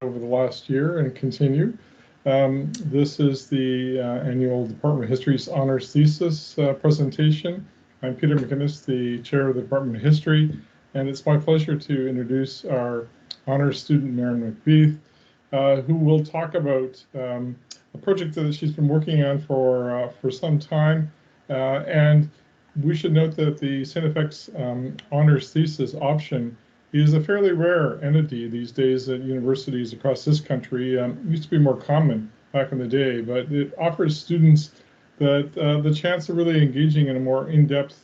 over the last year and continue. This is the annual Department of History's Honors Thesis presentation. I'm Peter McInnes, the Chair of the Department of History, and it's my pleasure to introduce our honors student, Marin McBeath, who will talk about a project that she's been working on for some time. And we should note that the SINIFEX honors thesis option is a fairly rare entity these days at universities across this country. It used to be more common back in the day, but it offers students the chance of really engaging in a more in-depth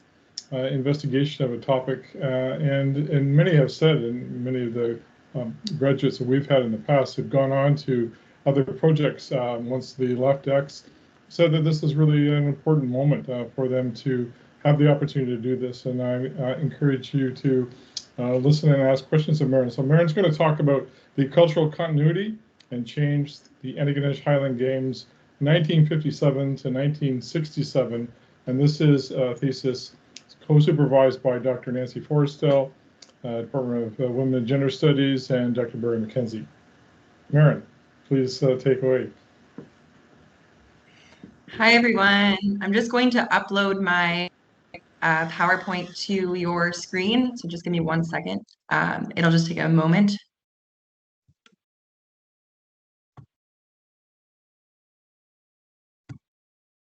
investigation of a topic. And many have said, and many of the graduates that we've had in the past have gone on to other projects once they left X, said that this is really an important moment for them to have the opportunity to do this. And I encourage you to listen and ask questions of Marin. So Marin's going to talk about the cultural continuity and change, the Antigonish Highland Games, 1957 to 1967. And this is a thesis co-supervised by Dr. Nancy Forrestal, Department of Women and Gender Studies, and Dr. Barry McKenzie. Marin, please take away. Hi, everyone. I'm just going to upload my PowerPoint to your screen, so just give me 1 second. It'll just take a moment.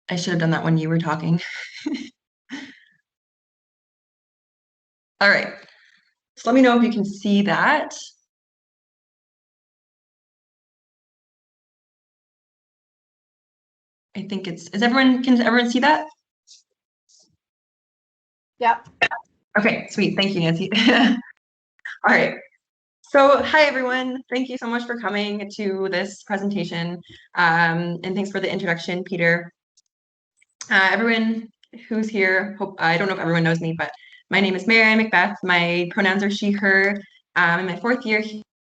I should have done that when you were talking. All right, so let me know if you can see that. I think can everyone see that? Yep. Okay, sweet. Thank you, Nancy. All right. So hi, everyone. Thank you so much for coming to this presentation. And thanks for the introduction, Peter. Everyone who's here, I don't know if everyone knows me, but my name is Marin McBeath. My pronouns are she, her. I'm in my 4th year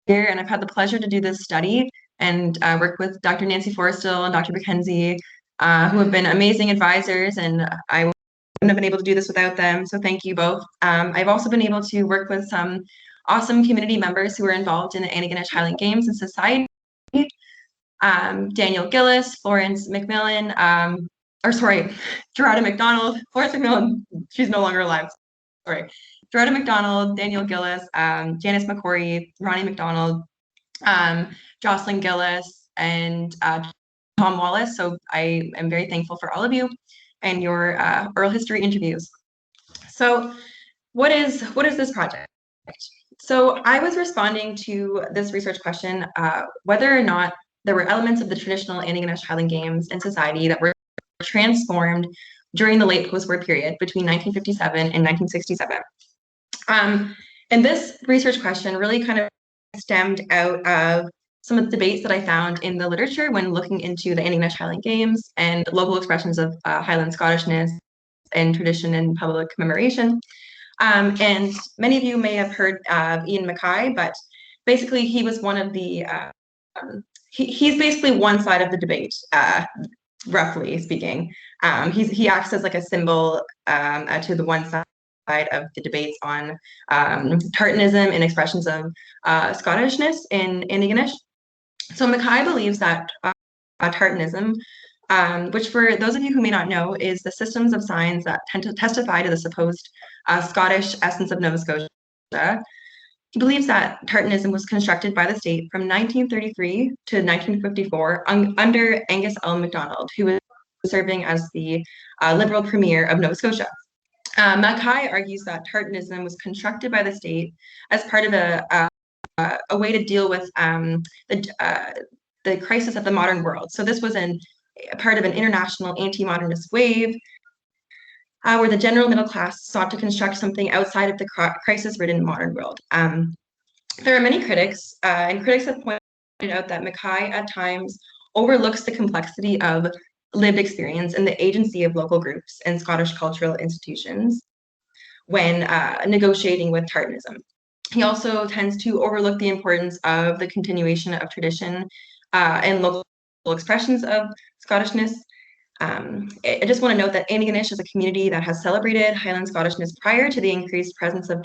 here, and I've had the pleasure to do this study and work with Dr. Nancy Forrestal and Dr. McKenzie, who have been amazing advisors, and I wouldn't have been able to do this without them, so thank you both. I've also been able to work with some awesome community members who are involved in the Antigonish Highland Games and Society. Daniel Gillis, Florence McMillan, Gerarda McDonald, Florence McMillan, she's no longer alive, sorry. Gerarda McDonald, Daniel Gillis, Janice McCory, Ronnie McDonald, Jocelyn Gillis, and Tom Wallace. So I am very thankful for all of you and your oral history interviews. So what is this project? So I was responding to this research question, whether or not there were elements of the traditional Antigonish Highland Games and society that were transformed during the late post-war period between 1957 and 1967. And this research question really kind of stemmed out of some of the debates that I found in the literature when looking into the Antigonish Highland Games and local expressions of Highland Scottishness and tradition and public commemoration. And many of you may have heard of Ian Mackay, but basically he was one of the, he's basically one side of the debate, roughly speaking. He acts as like a symbol to the one side of the debates on tartanism and expressions of Scottishness in Antigonish. So Mackay believes that tartanism, which for those of you who may not know, is the systems of signs that tend to testify to the supposed Scottish essence of Nova Scotia. He believes that tartanism was constructed by the state from 1933 to 1954 under Angus L. MacDonald, who was serving as the Liberal Premier of Nova Scotia. Mackay argues that tartanism was constructed by the state as part of a way to deal with the crisis of the modern world. So this was part of an international anti-modernist wave where the general middle class sought to construct something outside of the crisis-ridden modern world. There are many critics, and critics have pointed out that Mackay at times overlooks the complexity of lived experience and the agency of local groups and Scottish cultural institutions when negotiating with tartanism. He also tends to overlook the importance of the continuation of tradition and local expressions of Scottishness. I just want to note that Antigonish is a community that has celebrated Highland Scottishness prior to the increased presence of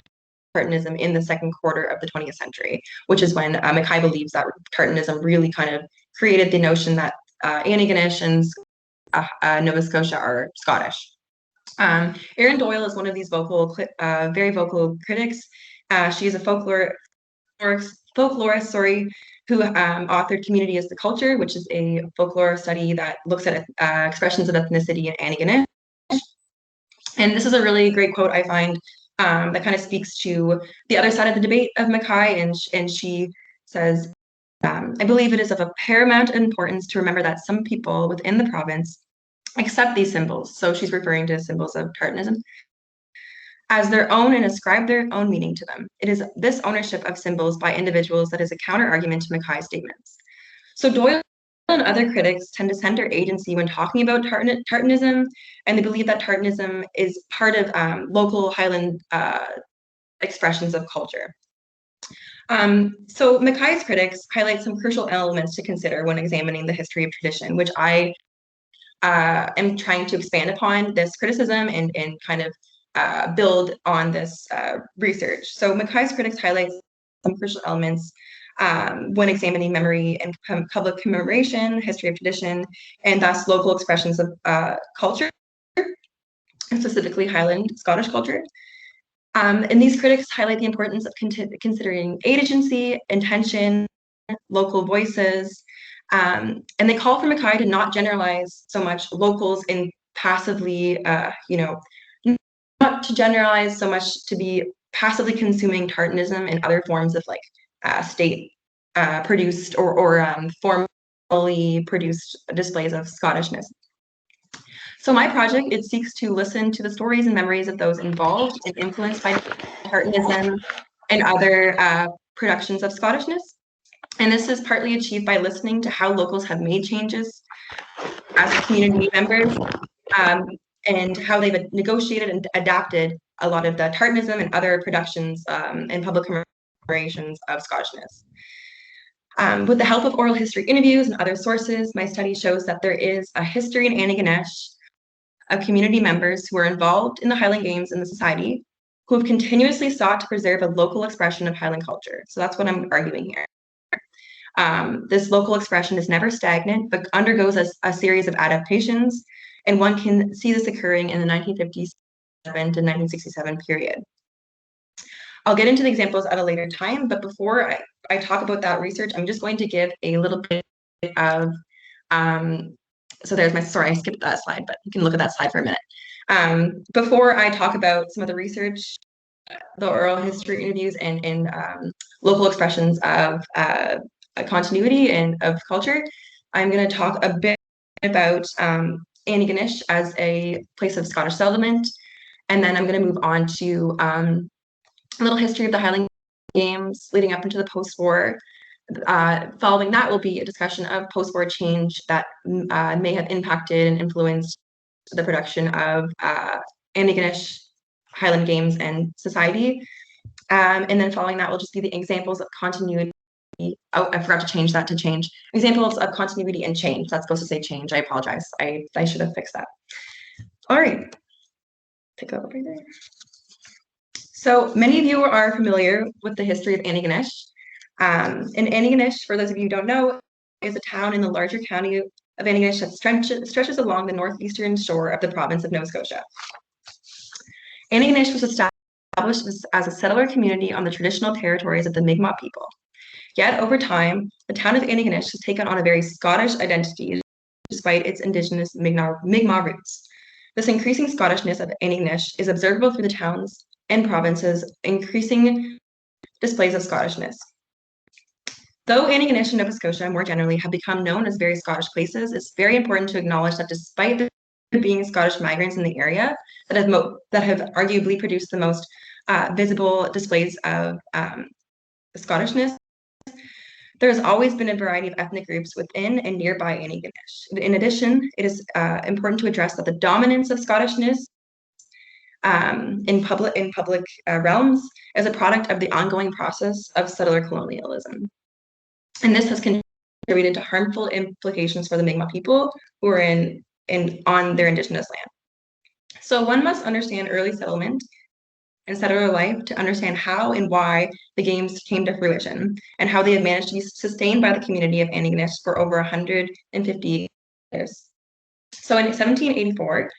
tartanism in the second quarter of the 20th century, which is when Mackay believes that tartanism really kind of created the notion that Antigonish and Nova Scotia are Scottish. Erin Doyle is one of these very vocal critics. She is a folklorist, who authored Community as the Culture, which is a folklore study that looks at expressions of ethnicity in Antigonish. And this is a really great quote, I find, that kind of speaks to the other side of the debate of Mackay, and she says, I believe it is of a paramount importance to remember that some people within the province accept these symbols, so she's referring to symbols of tartanism, as their own and ascribe their own meaning to them. It is this ownership of symbols by individuals that is a counter-argument to Mackay's statements. So Doyle and other critics tend to center agency when talking about tartanism, and they believe that tartanism is part of local Highland expressions of culture. So Mackay's critics highlight some crucial elements to consider when examining the history of tradition, which I am trying to expand upon this criticism and kind of build on this research. So Mackay's critics highlight some crucial elements when examining memory and public commemoration, history of tradition, and thus local expressions of culture, and specifically Highland Scottish culture. And these critics highlight the importance of considering agency, intention, local voices, and they call for Mackay to not generalize so much locals in passively, not to generalize so much to be passively consuming tartanism and other forms of state produced or formally produced displays of Scottishness. So my project, it seeks to listen to the stories and memories of those involved and influenced by tartanism and other productions of Scottishness. And this is partly achieved by listening to how locals have made changes as community members and how they've negotiated and adapted a lot of the tartanism and other productions and public commemorations of Scottishness. With the help of oral history interviews and other sources, my study shows that there is a history in Antigonish of community members who are involved in the Highland Games in the society, who have continuously sought to preserve a local expression of Highland culture. So that's what I'm arguing here. This local expression is never stagnant, but undergoes a series of adaptations, and one can see this occurring in the 1957 to 1967 period. I'll get into the examples at a later time, but before I talk about that research, I'm just going to give a little bit of, so there's my, sorry, I skipped that slide, but you can look at that slide for a minute. Before I talk about some of the research, the oral history interviews and local expressions of continuity and of culture, I'm going to talk a bit about Antigonish as a place of Scottish settlement, and then I'm going to move on to a little history of the Highland Games leading up into the post-war. Following that will be a discussion of post-war change that may have impacted and influenced the production of Antigonish Highland Games and society. And then following that will just be the examples of continuity. Oh, I forgot to change that to change. Examples of continuity and change. That's supposed to say change. I apologize. I should have fixed that. All right. Pick up right there. So many of you are familiar with the history of Antigonish. And Antigonish, for those of you who don't know, is a town in the larger county of Antigonish that stretches along the northeastern shore of the province of Nova Scotia. Antigonish was established as a settler community on the traditional territories of the Mi'kmaq people. Yet, over time, the town of Antigonish has taken on a very Scottish identity despite its indigenous Mi'kmaq roots. This increasing Scottishness of Antigonish is observable through the towns and provinces' increasing displays of Scottishness. Though Antigonish and Nova Scotia more generally have become known as very Scottish places, it's very important to acknowledge that despite there being Scottish migrants in the area that have arguably produced the most visible displays of Scottishness, there has always been a variety of ethnic groups within and nearby Antigonish. In addition, it is important to address that the dominance of Scottishness in public realms is a product of the ongoing process of settler colonialism. And this has contributed to harmful implications for the Mi'kmaq people who are on their indigenous land. So one must understand early settlement and settler life to understand how and why the games came to fruition and how they have managed to be sustained by the community of Antigonish for over 150 years. So in 1784,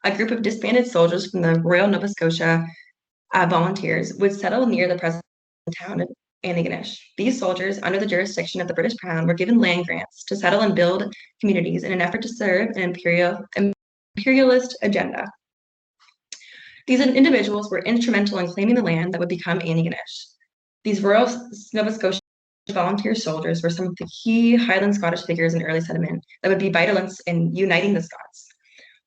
a group of disbanded soldiers from the Royal Nova Scotia volunteers would settle near the present town of Antigonish. These soldiers, under the jurisdiction of the British Crown, were given land grants to settle and build communities in an effort to serve an imperialist agenda. These individuals were instrumental in claiming the land that would become Antigonish. These Royal Nova Scotia volunteer soldiers were some of the key Highland Scottish figures in early settlement that would be vital in uniting the Scots.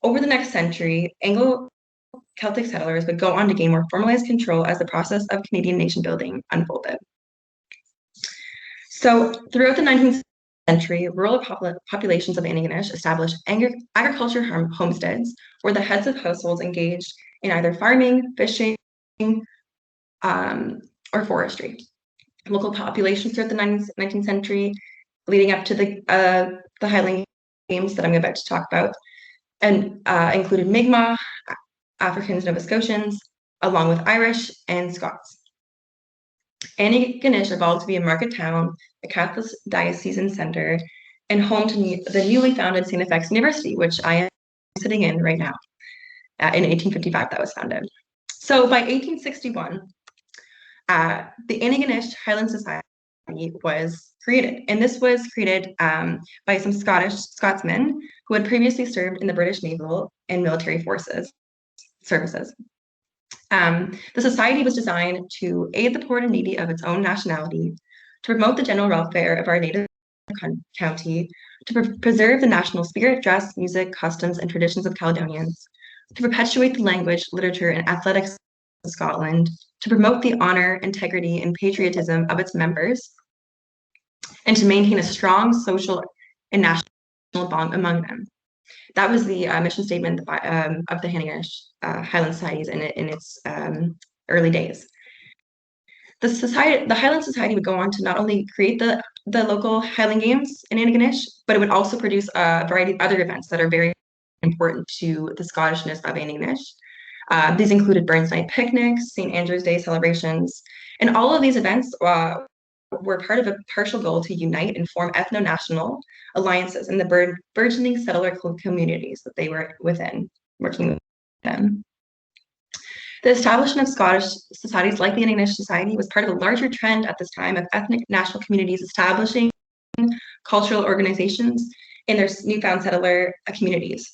Over the next century, Anglo-Celtic settlers would go on to gain more formalized control as the process of Canadian nation building unfolded. So throughout the 19th century, rural populations of Antigonish established agriculture homesteads where the heads of households engaged in either farming, fishing, or forestry. Local populations throughout the 19th century, leading up to the Highland Games that I'm about to talk about, and included Mi'kmaq, Africans, Nova Scotians, along with Irish and Scots. Antigonish evolved to be a market town, a Catholic diocesan center, and home to the newly founded St. FX University, which I am sitting in right now. In 1855, that was founded. So by 1861, the Antigonish Highland Society was created, and this was created by some Scotsmen who had previously served in the British naval and military services. The society was designed to aid the poor and needy of its own nationality, to promote the general welfare of our native county, to preserve the national spirit, dress, music, customs, and traditions of Caledonians, to perpetuate the language, literature, and athletics of Scotland, to promote the honor, integrity, and patriotism of its members, and to maintain a strong social and national bond among them. That was the mission statement of the Antigonish Highland Societies in its early days. The Highland Society would go on to not only create the local Highland Games in Antigonish, but it would also produce a variety of other events that are very important to the Scottishness of Antigonish. These included Burns Night picnics, St. Andrew's Day celebrations, and all of these events were part of a partial goal to unite and form ethno-national alliances in the burgeoning settler communities that they were within, working with them. The establishment of Scottish societies like the Antigonish Society was part of a larger trend at this time of ethnic national communities establishing cultural organizations in their newfound settler communities.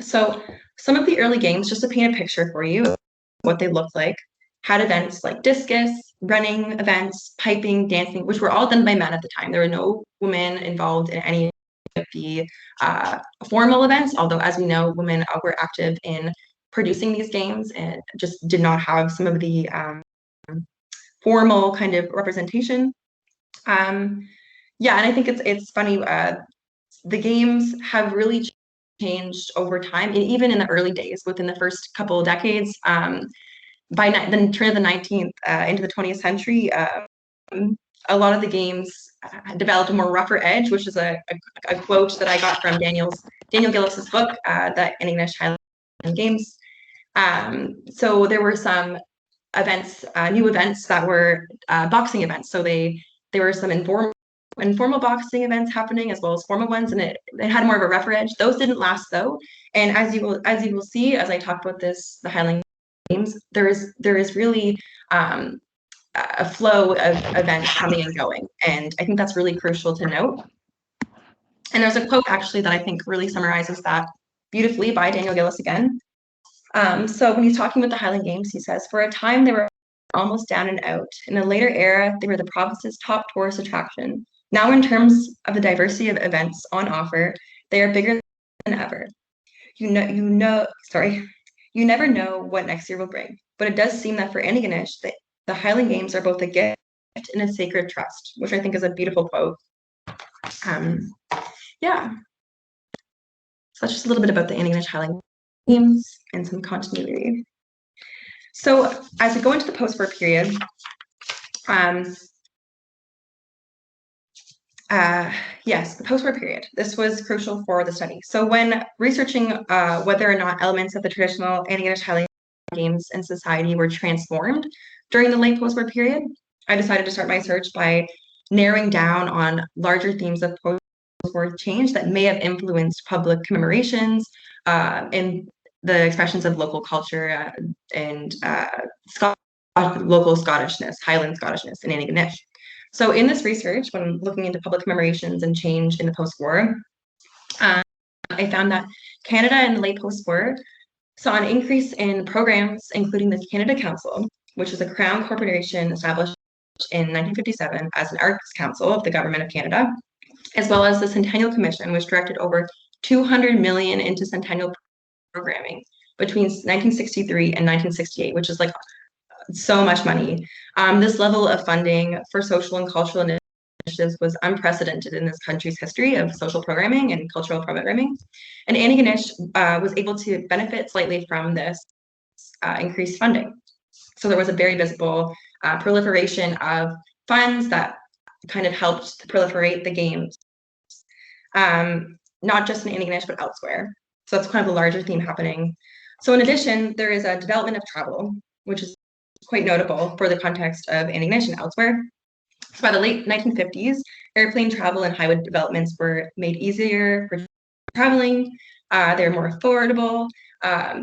So some of the early games, just to paint a picture for you of what they looked like, had events like discus, running events, piping, dancing, which were all done by men at the time. There were no women involved in any of the formal events, although as we know, women were active in producing these games and just did not have some of the formal kind of representation. Yeah, and I think it's funny, the games have really changed over time, and even in the early days, within the first couple of decades, by the turn of the 19th into the 20th century, a lot of the games developed a more rougher edge, which is a quote that I got from Daniel Gillis's book, The Antigonish Highland Games. So there were some events, new events that were boxing events. So there were some informal boxing events happening as well as formal ones, and it had more of a rougher edge. Those didn't last though, and as you will see as I talk about the Highland Games, there is really a flow of events coming and going, and I think that's really crucial to note. And there's a quote actually that I think really summarizes that beautifully by Daniel Gillis again. So when he's talking about the Highland Games, he says, "For a time they were almost down and out. In a later era, they were the province's top tourist attraction. Now, in terms of the diversity of events on offer, they are bigger than ever. You never know what next year will bring, but it does seem that for Antigonish, the Highland Games are both a gift and a sacred trust," which I think is a beautiful quote. Yeah. So that's just a little bit about the Antigonish Highland Games and some continuity. So as we go into the post-war period, yes, the post-war period. This was crucial for the study. So when researching whether or not elements of the traditional Antigonish Highland games and society were transformed during the late post-war period. I decided to start my search by narrowing down on larger themes of post-war change that may have influenced public commemorations and the expressions of local culture and local Scottishness, Highland Scottishness in Antigonish. So in this research, when looking into public commemorations and change in the post-war, I found that Canada in the late post-war saw an increase in programs, including the Canada Council, which is a Crown corporation established in 1957 as an Arts Council of the Government of Canada, as well as the Centennial Commission, which directed over $200 million into centennial programming between 1963 and 1968, which is like so much money. This level of funding for social and cultural initiatives was unprecedented in this country's history of social programming and cultural programming. And Antigonish was able to benefit slightly from this increased funding. So there was a very visible proliferation of funds that kind of helped to proliferate the games, not just in Antigonish, but elsewhere. So that's kind of a larger theme happening. So in addition, there is a development of travel, which is quite notable for the context of Antigonish and elsewhere. So by the late 1950s, airplane travel and highway developments were made easier for traveling. They're more affordable.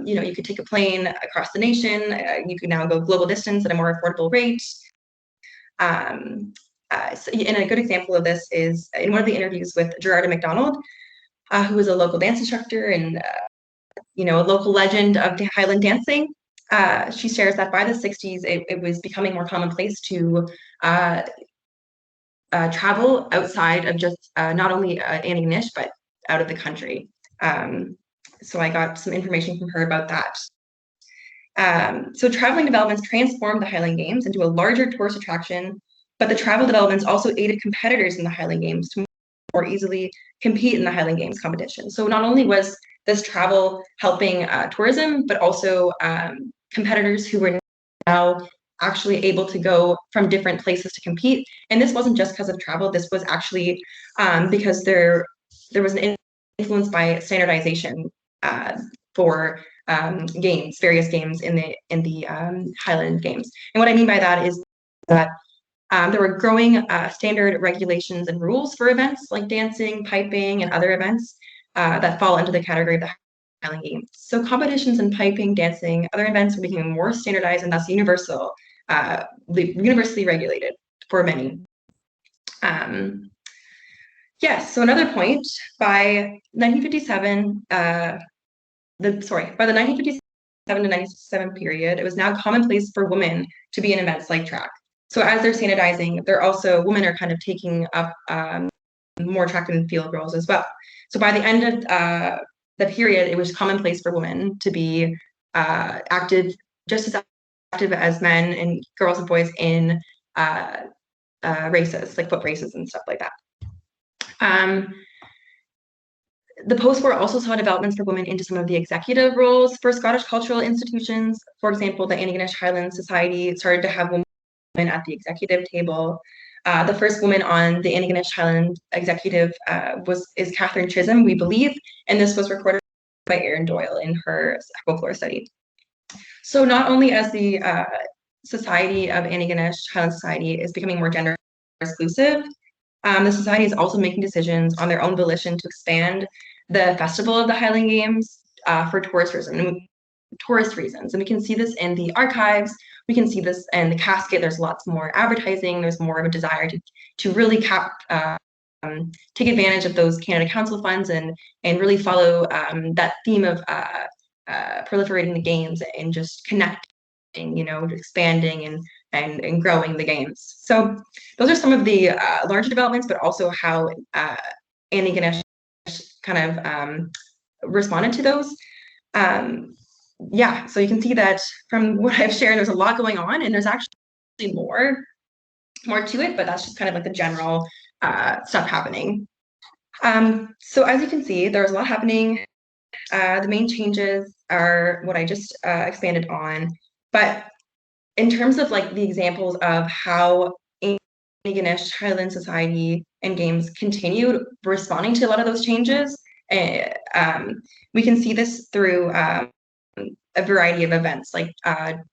You could take a plane across the nation. You could now go global distance at a more affordable rate. And a good example of this is in one of the interviews with Gerarda MacDonald, who is a local dance instructor and a local legend of Highland dancing. She shares that by the 60s, it was becoming more commonplace to travel outside of just not only Antigonish, but out of the country. So I got some information from her about that. So traveling developments transformed the Highland Games into a larger tourist attraction, but the travel developments also aided competitors in the Highland Games to more easily compete in the Highland Games competition. So not only was this travel helping tourism, but also competitors who were now actually able to go from different places to compete. And this wasn't just because of travel. This was actually because there was an influence by standardization for games, various games in the Highland Games. And what I mean by that is that there were growing standard regulations and rules for events like dancing, piping, and other events that fall into the category of the Highland Games. So competitions in piping, dancing, other events were becoming more standardized and thus universally regulated for many. Yes, so another point, by 1957, by the 1957 to 97 period, it was now commonplace for women to be in events like track. So as they're standardizing, women are kind of taking up more track and field roles as well. So by the end of the period, it was commonplace for women to be active, just as active as men and girls and boys in races, like foot races and stuff like that. The post-war also saw developments for women into some of the executive roles for Scottish cultural institutions. For example, the Antigonish Highland Society started to have women at the executive table. The first woman on the Antigonish Highland executive is Catherine Chisholm, we believe, and this was recorded by Erin Doyle in her folklore study. So not only as the Society of Antigonish Highland Society is becoming more gender exclusive, the society is also making decisions on their own volition to expand the festival of the Highland Games for tourist reasons. And we can see this in the archives. We can see this in the casket. There's lots more advertising. There's more of a desire to really take advantage of those Canada Council funds and really follow that theme of proliferating the games and just connecting, expanding and growing the games. So those are some of the larger developments, but also how Antigonish kind of responded to those. So you can see that from what I've shared, there's a lot going on, and there's actually more to it, but that's just kind of like the general stuff happening. So as you can see, there's a lot happening. The main changes are what I just expanded on, but in terms of like the examples of how Antigonish Highland Society and Games continued responding to a lot of those changes, we can see this through a variety of events like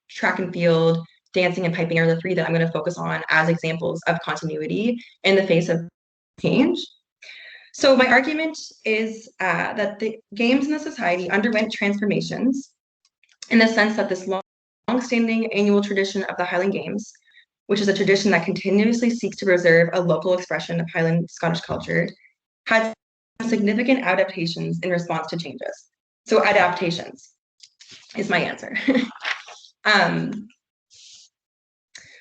track and field, dancing, and piping are the three that I'm going to focus on as examples of continuity in the face of change. So my argument is that the games in the society underwent transformations in the sense that this long-standing annual tradition of the Highland Games, which is a tradition that continuously seeks to preserve a local expression of Highland Scottish culture, had significant adaptations in response to changes. So adaptations is my answer.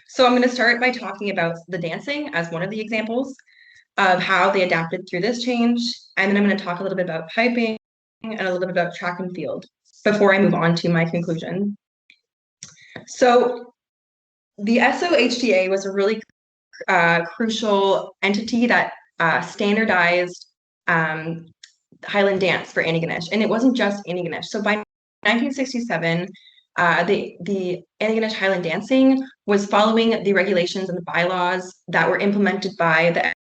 So I'm going to start by talking about the dancing as one of the examples of how they adapted through this change. And then I'm going to talk a little bit about piping and a little bit about track and field before I move on to my conclusion. So the SOHDA was a really crucial entity that standardized Highland dance for Antigonish, and it wasn't just Antigonish. So by 1967, the Antigonish Highland dancing was following the regulations and the bylaws that were implemented by the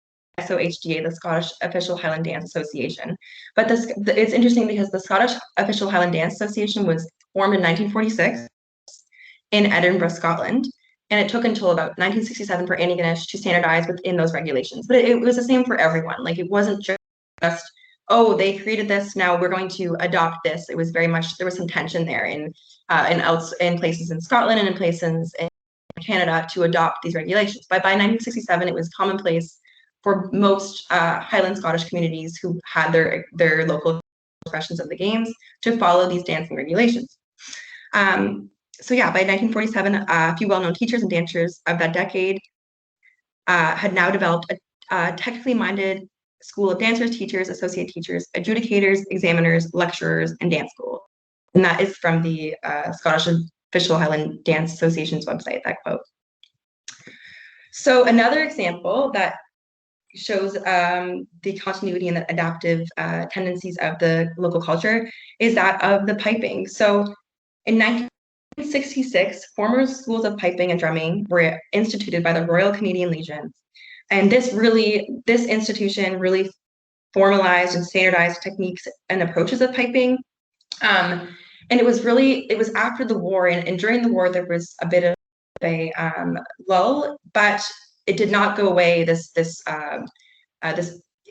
SOHDA, the Scottish Official Highland Dance Association. But it's interesting because the Scottish Official Highland Dance Association was formed in 1946 in Edinburgh, Scotland, and it took until about 1967 for Antigonish to standardize within those regulations. But it was the same for everyone. Like, it wasn't just, oh, they created this, now we're going to adopt this. It was very much, there was some tension there in places in Scotland and in places in Canada to adopt these regulations. But by 1967, it was commonplace for most Highland Scottish communities who had their local expressions of the games to follow these dancing regulations. So yeah, by 1947, a few well-known teachers and dancers of that decade had now developed a technically minded school of dancers, teachers, associate teachers, adjudicators, examiners, lecturers, and dance school. And that is from the Scottish Official Highland Dance Association's website, that quote. So another example that shows the continuity and the adaptive tendencies of the local culture is that of the piping. So in 1966, former schools of piping and drumming were instituted by the Royal Canadian Legion. And this institution really formalized and standardized techniques and approaches of piping. And it was after the war, and during the war, there was a bit of a lull, but it did not go away, this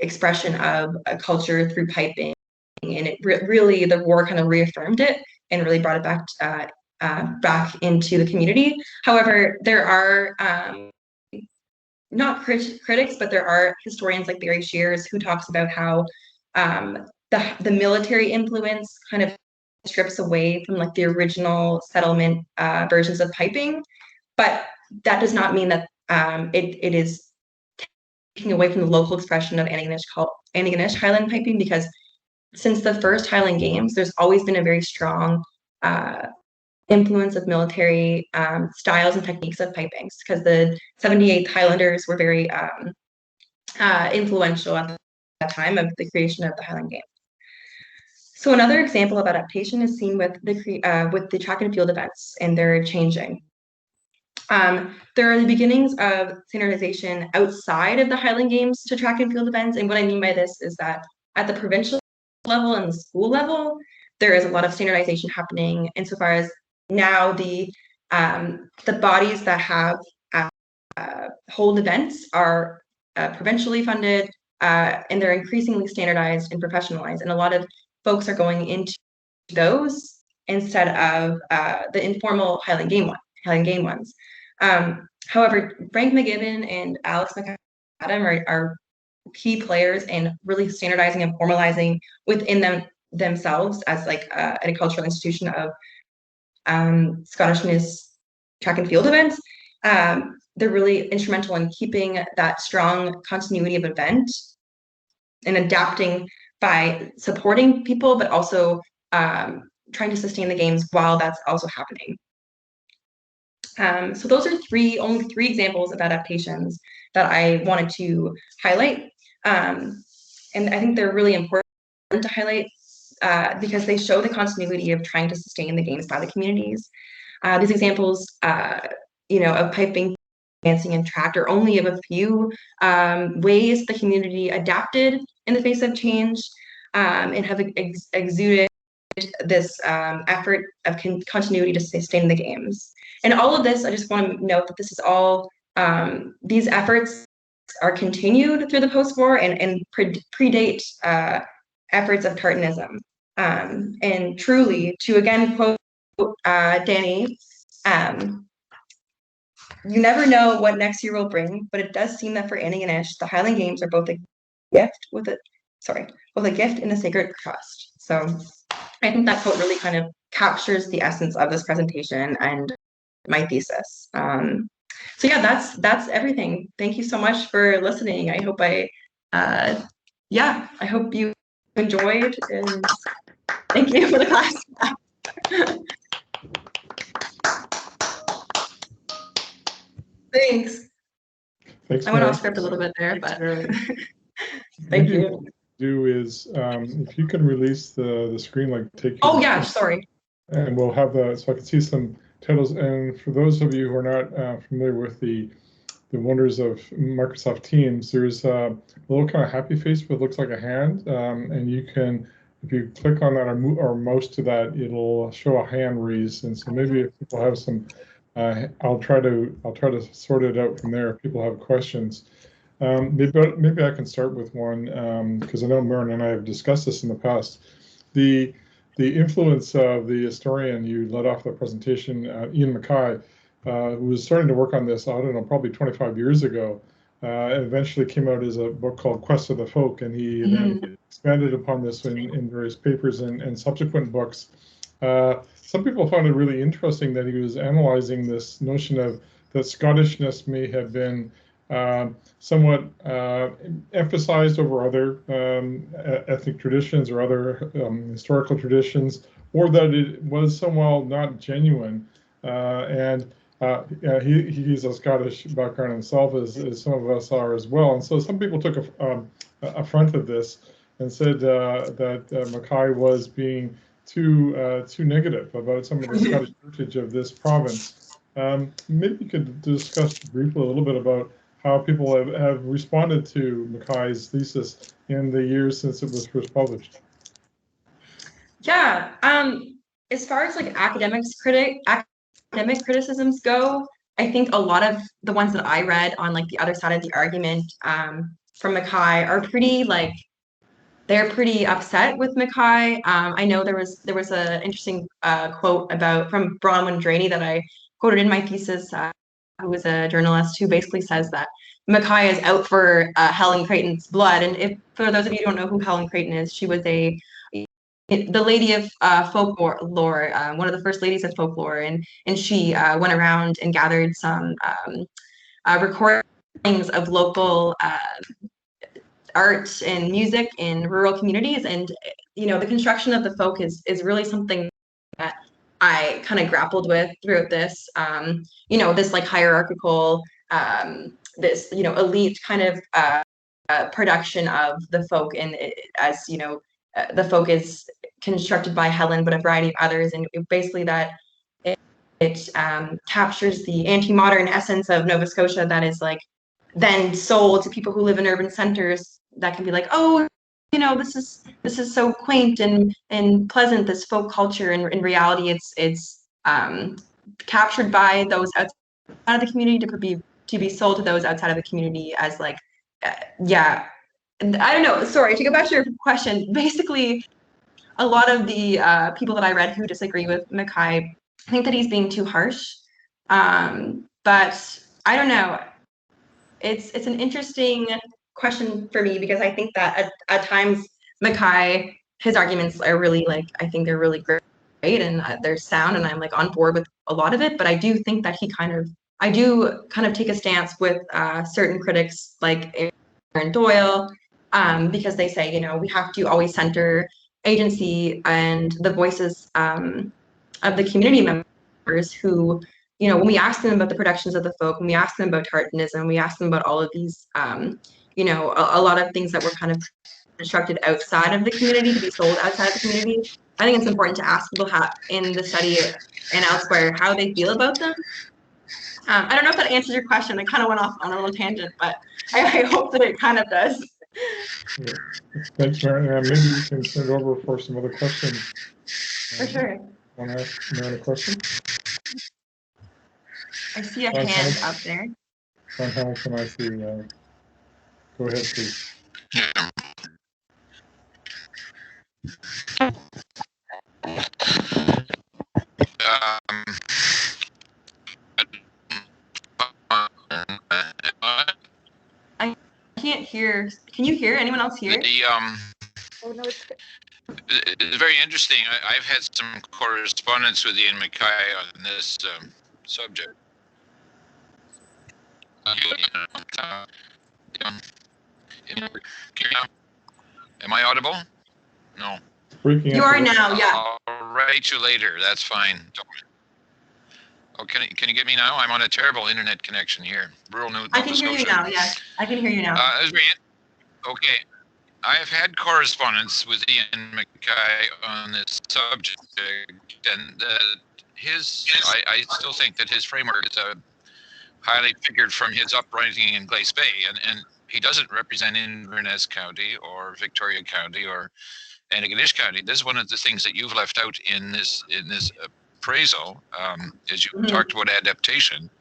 expression of a culture through piping. And it really, the war kind of reaffirmed it and really brought it back into the community. However, there are not critics, but there are historians like Barry Shears who talks about how the military influence kind of strips away from like the original settlement versions of piping, but that does not mean that it is taking away from the local expression of Antigonish Highland piping, because since the first Highland Games, there's always been a very strong influence of military styles and techniques of piping, because the 78th Highlanders were very influential at that time of the creation of the Highland Games. So another example of adaptation is seen with the track and field events, and they're changing. There are the beginnings of standardization outside of the Highland Games to track and field events, and what I mean by this is that at the provincial level and the school level, there is a lot of standardization happening insofar as now the bodies that have hold events are provincially funded, and they're increasingly standardized and professionalized, and a lot of folks are going into those instead of the informal Highland Game ones. However, Frank McGibbon and Alex McAdam are key players in really standardizing and formalizing within themselves as like a cultural institution of Scottishness track and field events. They're really instrumental in keeping that strong continuity of event and adapting by supporting people, but also trying to sustain the games while that's also happening. So those are only three examples of adaptations that I wanted to highlight. And I think they're really important to highlight because they show the continuity of trying to sustain the games by the communities. These examples, of piping, dancing, and track are only of a few ways the community adapted in the face of change and have exuded this effort of continuity to sustain the games. And all of this, I just want to note that this is all, these efforts are continued through the post-war and predate efforts of Tartanism. And truly, to again quote Danny, you never know what next year will bring, but it does seem that for Antigonish, the Highland Games are both a gift with a both a gift and a sacred trust. So I think that quote really kind of captures the essence of this presentation and my thesis. So yeah, that's everything. Thank you so much for listening. I hope I hope you enjoyed, and thank you for the class. Thanks. Thanks. I went off script a little bit there, but thank Maybe you. What we'll do is if you can release the screen, like take. Oh yeah, sorry. And we'll have the, so I can see some titles. And for those of you who are not familiar with the wonders of Microsoft Teams, there's a little kind of happy face that looks like a hand, and you can, if you click on that or mouse to that, it'll show a hand raise. And so maybe if people have some, I'll try to sort it out from there if people have questions. Maybe I can start with one because I know Marin and I have discussed this in the past. The influence of the historian you led off the presentation, Ian Mackay, who was starting to work on this, I don't know, probably 25 years ago. It eventually came out as a book called Quest of the Folk, and he then expanded upon this in various papers and subsequent books. Some people found it really interesting that he was analyzing this notion of that Scottishness may have been somewhat emphasized over other ethnic traditions or other historical traditions, or that it was somehow not genuine. He's a Scottish background himself, as some of us are as well. And so some people took affront of this and said that Mackay was being too negative about some of the Scottish heritage of this province. Maybe you could discuss briefly a little bit about how people have responded to Mackay's thesis in the years since it was first published. Yeah, as far as like academic criticisms go, I think a lot of the ones that I read on like the other side of the argument from Mackay are pretty like, they're pretty upset with Mackay. I know there was an interesting quote from Bronwyn Draney that I quoted in my thesis, who was a journalist, who basically says that Mackay is out for Helen Creighton's blood. And if for those of you who don't know who Helen Creighton is, she was the lady of folklore, one of the first ladies of folklore, and she went around and gathered some recordings of local art and music in rural communities. And the construction of the folk is really something that I kind of grappled with throughout this, this like hierarchical, this elite kind of production of the folk, and as the folk is constructed by Helen, but a variety of others, and basically that it captures the anti-modern essence of Nova Scotia that is like then sold to people who live in urban centers that can be like, oh, this is so quaint and pleasant, this folk culture, and in reality it's captured by those outside of the community to be sold to those outside of the community as like I don't know. Sorry, to go back to your question, basically a lot of the people that I read who disagree with Mackay think that he's being too harsh, but I don't know. It's an interesting question for me, because I think that at times Mackay, his arguments are really like, I think they're really great and they're sound, and I'm like on board with a lot of it. But I do think that I do kind of take a stance with certain critics like Aaron Doyle, because they say, we have to always center agency and the voices of the community members who, when we ask them about the productions of the folk, when we ask them about Tartanism, we ask them about all of these, a lot of things that were kind of constructed outside of the community to be sold outside of the community. I think it's important to ask people in the study and elsewhere how they feel about them. I don't know if that answers your question. I kind of went off on a little tangent, but I hope that it kind of does. Yeah. Thanks, Marin. Maybe we can turn it over for some other questions. For sure. Want to ask Marin a question? I see a John hand Hamilton. up there. John Hamilton, I see. Go ahead, please. I can't hear. Can you hear? Anyone else hear? Oh, no, it's It's very interesting. I've had some correspondence with Ian Mackay on this subject. Am I audible? No. Breaking You up a are little. now, yeah. I'll write you later. That's fine. Don't worry. Oh, can you get me now? I'm on a terrible internet connection here. Rural Nova I can hear you Scotia. now, yes. I can hear you now. Okay. I have had correspondence with Ian Mackay on this subject, and I still think that his framework is highly figured from his uprising in Glace Bay, and he doesn't represent Inverness County or Victoria County or Antigonish County. This is one of the things that you've left out in this appraisal, as you talked about adaptation,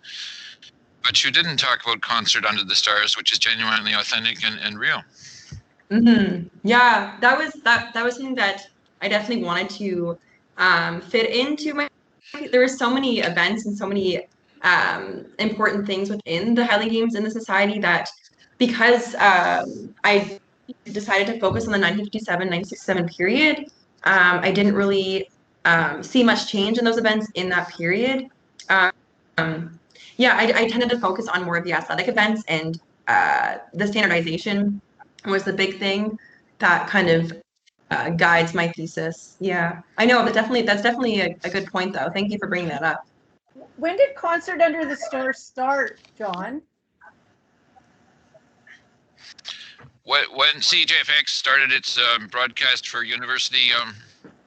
but you didn't talk about Concert Under the Stars, which is genuinely authentic and real. Yeah, that was something that I definitely wanted to fit into my. There were so many events and so many important things within the Highland Games in the society that because I decided to focus on the 1957-1967 period, I didn't really see much change in those events in that period. Yeah, I tended to focus on more of the athletic events, and the standardization was the big thing that kind of guides my thesis. Yeah, I know, but that's definitely a good point, though. Thank you for bringing that up. When did Concert Under the Stars start, John? When CJFX started its broadcast for University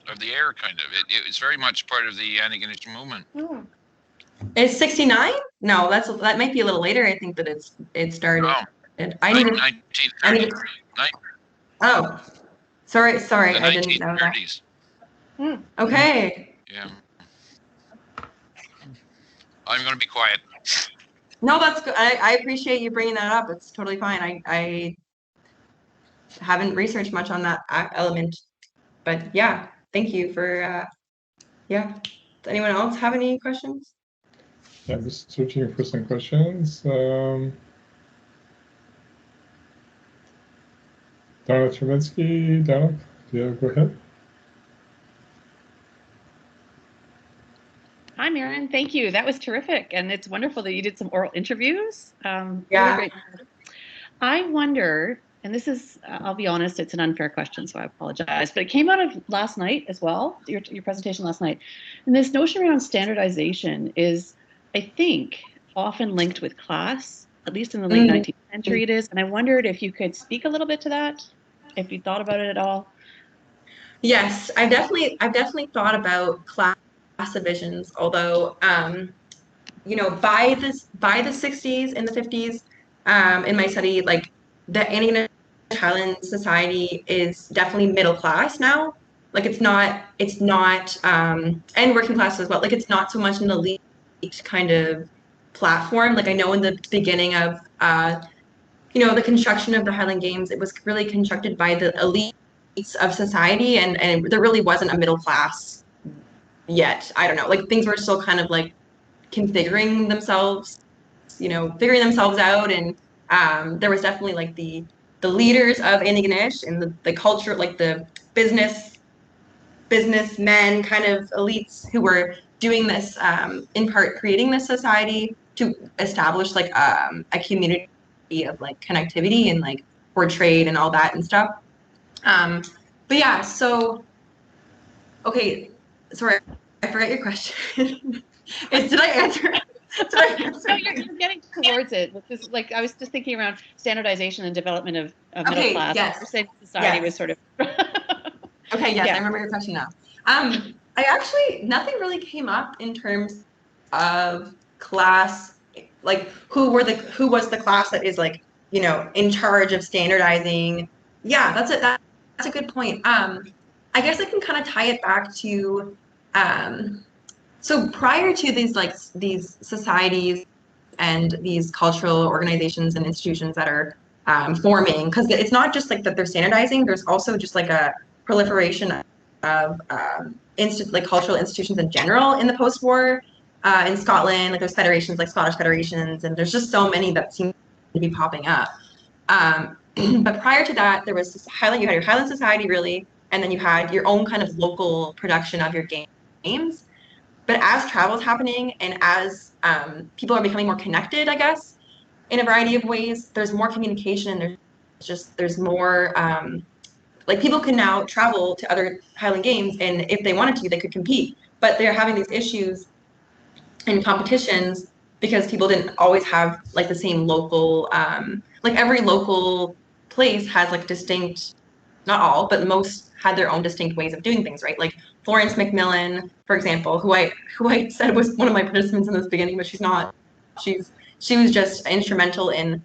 of the Air, kind of, it's very much part of the Antigonish movement. Is 69? No, that might be a little later. I think that it started. Oh, I need to. 1930. Oh, sorry, The I didn't know that. 1930s. Okay. Yeah. I'm going to be quiet. No, that's good. I appreciate you bringing that up. It's totally fine. I haven't researched much on that element, but yeah, thank you for. Yeah. Does anyone else have any questions? Yeah, I'm just searching for some questions. Donna Treminsky, Donna, go ahead. Hi, Marin. Thank you. That was terrific. And it's wonderful that you did some oral interviews. Yeah. Really great. I wonder, and this is, I'll be honest, it's an unfair question, so I apologize, but it came out of last night as well, your presentation last night. And this notion around standardization is, I think, often linked with class, at least in the late 19th century it is. And I wondered if you could speak a little bit to that, if you thought about it at all. Yes, I've definitely thought about class divisions, although you know, by the 60s and the 50s, in my study, like the Antigonish Highland society is definitely middle class now. Like it's not and working class as well. Like it's not so much an elite kind of platform. Like I know in the beginning of you know, the construction of the Highland Games, it was really constructed by the elites of society, and there really wasn't a middle class yet. I don't know, like things were still kind of like configuring themselves, you know, figuring themselves out, and there was definitely like the leaders of Antigonish and the culture, like the businessmen kind of elites who were doing this, in part creating this society to establish like a community of like connectivity and like for trade and all that and stuff. But yeah, so okay, sorry, I forgot your question. Did I answer? No, you're getting towards it, which is like I was just thinking around standardization and development of middle class. Yes. Society was sort of. Okay, yes, yeah. I remember your question now. I actually, nothing really came up in terms of class, like who was the class that is like, you know, in charge of standardizing. Yeah, that's it. That's a good point. I I guess I can kind of tie it back to, so prior to these societies and these cultural organizations and institutions that are forming, because it's not just like that they're standardizing, there's also just like a proliferation of cultural institutions in general in the post-war in Scotland. Like there's federations like Scottish federations, and there's just so many that seem to be popping up. But prior to that, there was you had your Highland Society really, and then you had your own kind of local production of your games. But as travel is happening and as people are becoming more connected, I guess, in a variety of ways, there's more communication and there's more, like people can now travel to other Highland Games, and if they wanted to, they could compete. But they're having these issues in competitions because people didn't always have like the same local, like every local place has like distinct, not all, but most had their own distinct ways of doing things, right? Like Florence McMillan, for example, who I said was one of my participants in this beginning, but she's not. She was just instrumental in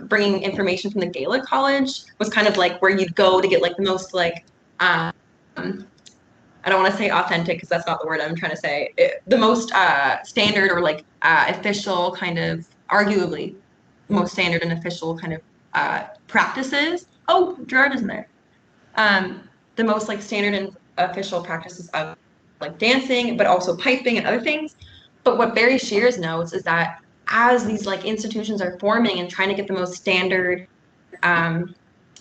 bringing information from the Gaelic College. Was kind of like where you'd go to get like the most like I don't want to say authentic because that's not the word I'm trying to say. The most standard or like official kind of, arguably, most standard and official kind of practices. Oh, Gerard isn't there. The most like standard and official practices of like dancing, but also piping and other things. But what Barry Shears notes is that as these like institutions are forming and trying to get the most standard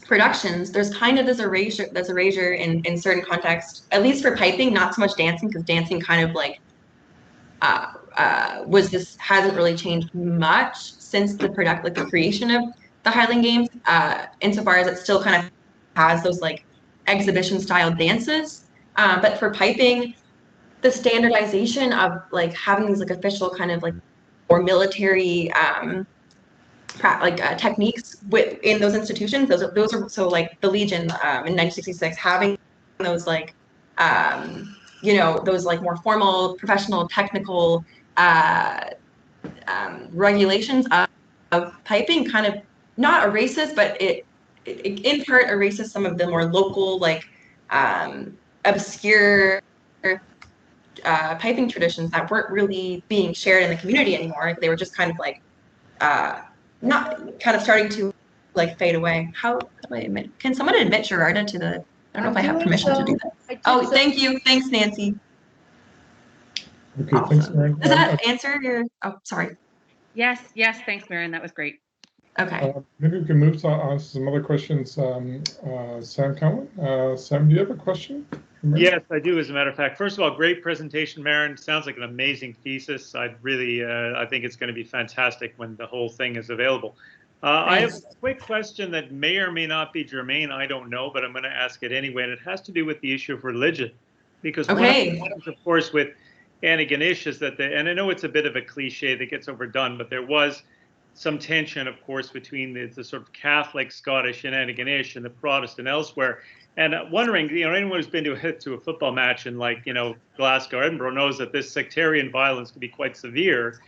productions, there's kind of this erasure in certain contexts, at least for piping, not so much dancing, because dancing kind of like hasn't really changed much since the creation of the Highland Games, insofar as it still kind of has those like exhibition style dances. But for piping, the standardization of like having these like official kind of like or military techniques in those institutions. Those are so like the Legion in 1966 having those like those like more formal, professional, technical regulations of piping kind of not erases, but it in part erases some of the more local like obscure piping traditions that weren't really being shared in the community anymore. They were just kind of like not kind of starting to like fade away. How do I admit? Can someone admit Gerarda to the? I don't know if I have permission to do that. Oh, thank you. Thanks, Nancy. Okay, awesome. Thanks, Marin. Does that answer your? Oh, sorry. Yes, thanks, Marin. That was great. Okay. Maybe we can move on to some other questions. Sam Cowan. Sam, do you have a question? Yes, I do, as a matter of fact. First of all, great presentation, Marin. Sounds like an amazing thesis. I think it's going to be fantastic when the whole thing is available. I have a quick question that may or may not be germane. I don't know, but I'm going to ask it anyway. And it has to do with the issue of religion. Because one of the problems, of course, with Antigonish is that, and I know it's a bit of a cliche that gets overdone, but there was some tension, of course, between the sort of Catholic Scottish and Antigonish and the Protestant elsewhere. And wondering, anyone who's been to a football match in like, Glasgow or Edinburgh knows that this sectarian violence can be quite severe.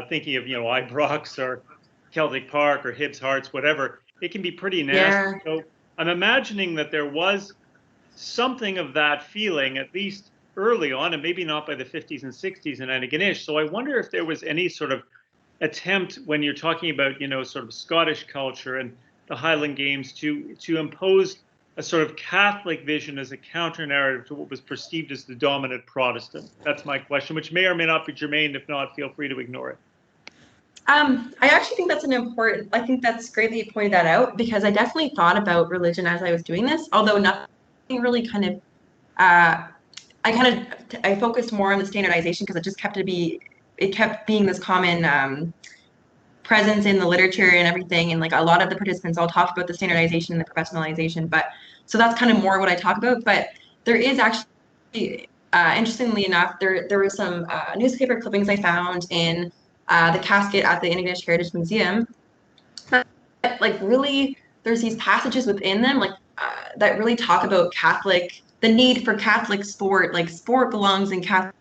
Thinking of, Ibrox or Celtic Park or Hibs Hearts, whatever, it can be pretty nasty. Yeah. So I'm imagining that there was something of that feeling, at least early on, and maybe not by the 50s and 60s in Antigonish. So I wonder if there was any sort of attempt when you're talking about, sort of Scottish culture and the Highland Games to impose a sort of Catholic vision as a counter narrative to what was perceived as the dominant Protestant. That's my question, which may or may not be germane. If not, feel free to ignore it. I actually think I think that's great that you pointed that out, because I definitely thought about religion as I was doing this, although nothing really kind of, I focused more on the standardization because it kept being this common presence in the literature and everything. And like a lot of the participants all talked about the standardization and the professionalization, but so that's kind of more what I talk about. But there is actually, interestingly enough, there were some newspaper clippings I found in the casket at the Antigonish Heritage Museum. But like really, there's these passages within them like that really talk about the need for Catholic sport, like sport belongs in Catholic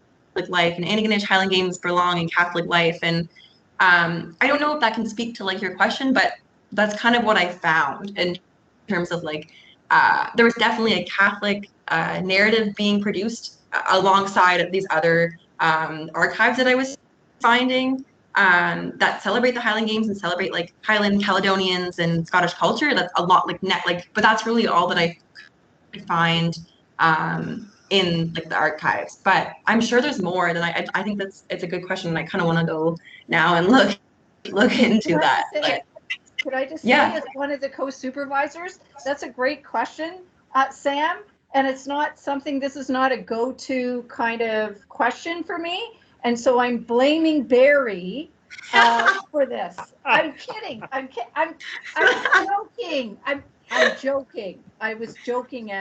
life, and Antigonish Highland Games belong in Catholic life. And I don't know if that can speak to like your question, but that's kind of what I found in terms of like there was definitely a Catholic narrative being produced alongside these other archives that I was finding that celebrate the Highland Games and celebrate like Highland Caledonians and Scottish culture. That's a lot but that's really all that I could find in like the archives. But I'm sure there's more, and I think it's a good question, and I kind of want to go now and look into that. Could I just say, Yeah. as one of the co-supervisors, that's a great question, Sam. And it's not something, this is not a go-to kind of question for me. And so I'm blaming Barry for this. I'm kidding. I'm joking. I'm joking. I was joking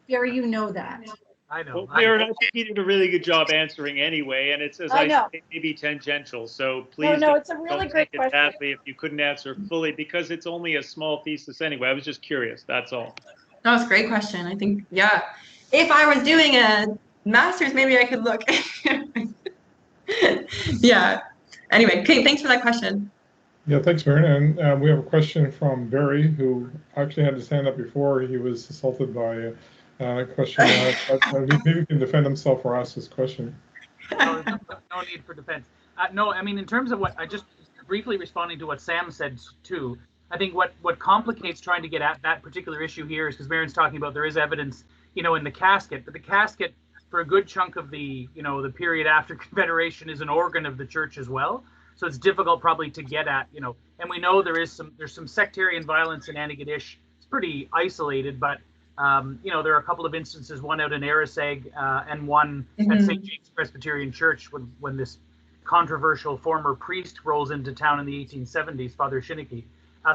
Barry, you know that. I know. Well, Marin, I think you did a really good job answering anyway, and it's, as I say, maybe tangential. So please it's a really great question. Badly if you couldn't answer fully, because it's only a small thesis anyway. I was just curious. That's all. That was a great question. I think, yeah, if I was doing a master's, maybe I could look. Yeah. Anyway, okay, thanks for that question. Yeah, thanks, Marin. And we have a question from Barry, who actually had his hand up before he was assaulted by a question. Maybe he can defend himself or ask his question. No need for defense. No, I mean, in terms of what I just briefly responding to what Sam said too, I think what complicates trying to get at that particular issue here is because Marin's talking about there is evidence, in the casket, but the casket for a good chunk of the, the period after Confederation is an organ of the church as well. So it's difficult probably to get at, and we know there's some sectarian violence in Antigonish. It's pretty isolated, but there are a couple of instances, one out in Eriseg and one at St. James Presbyterian Church when this controversial former priest rolls into town in the 1870s, Father Shinnicky.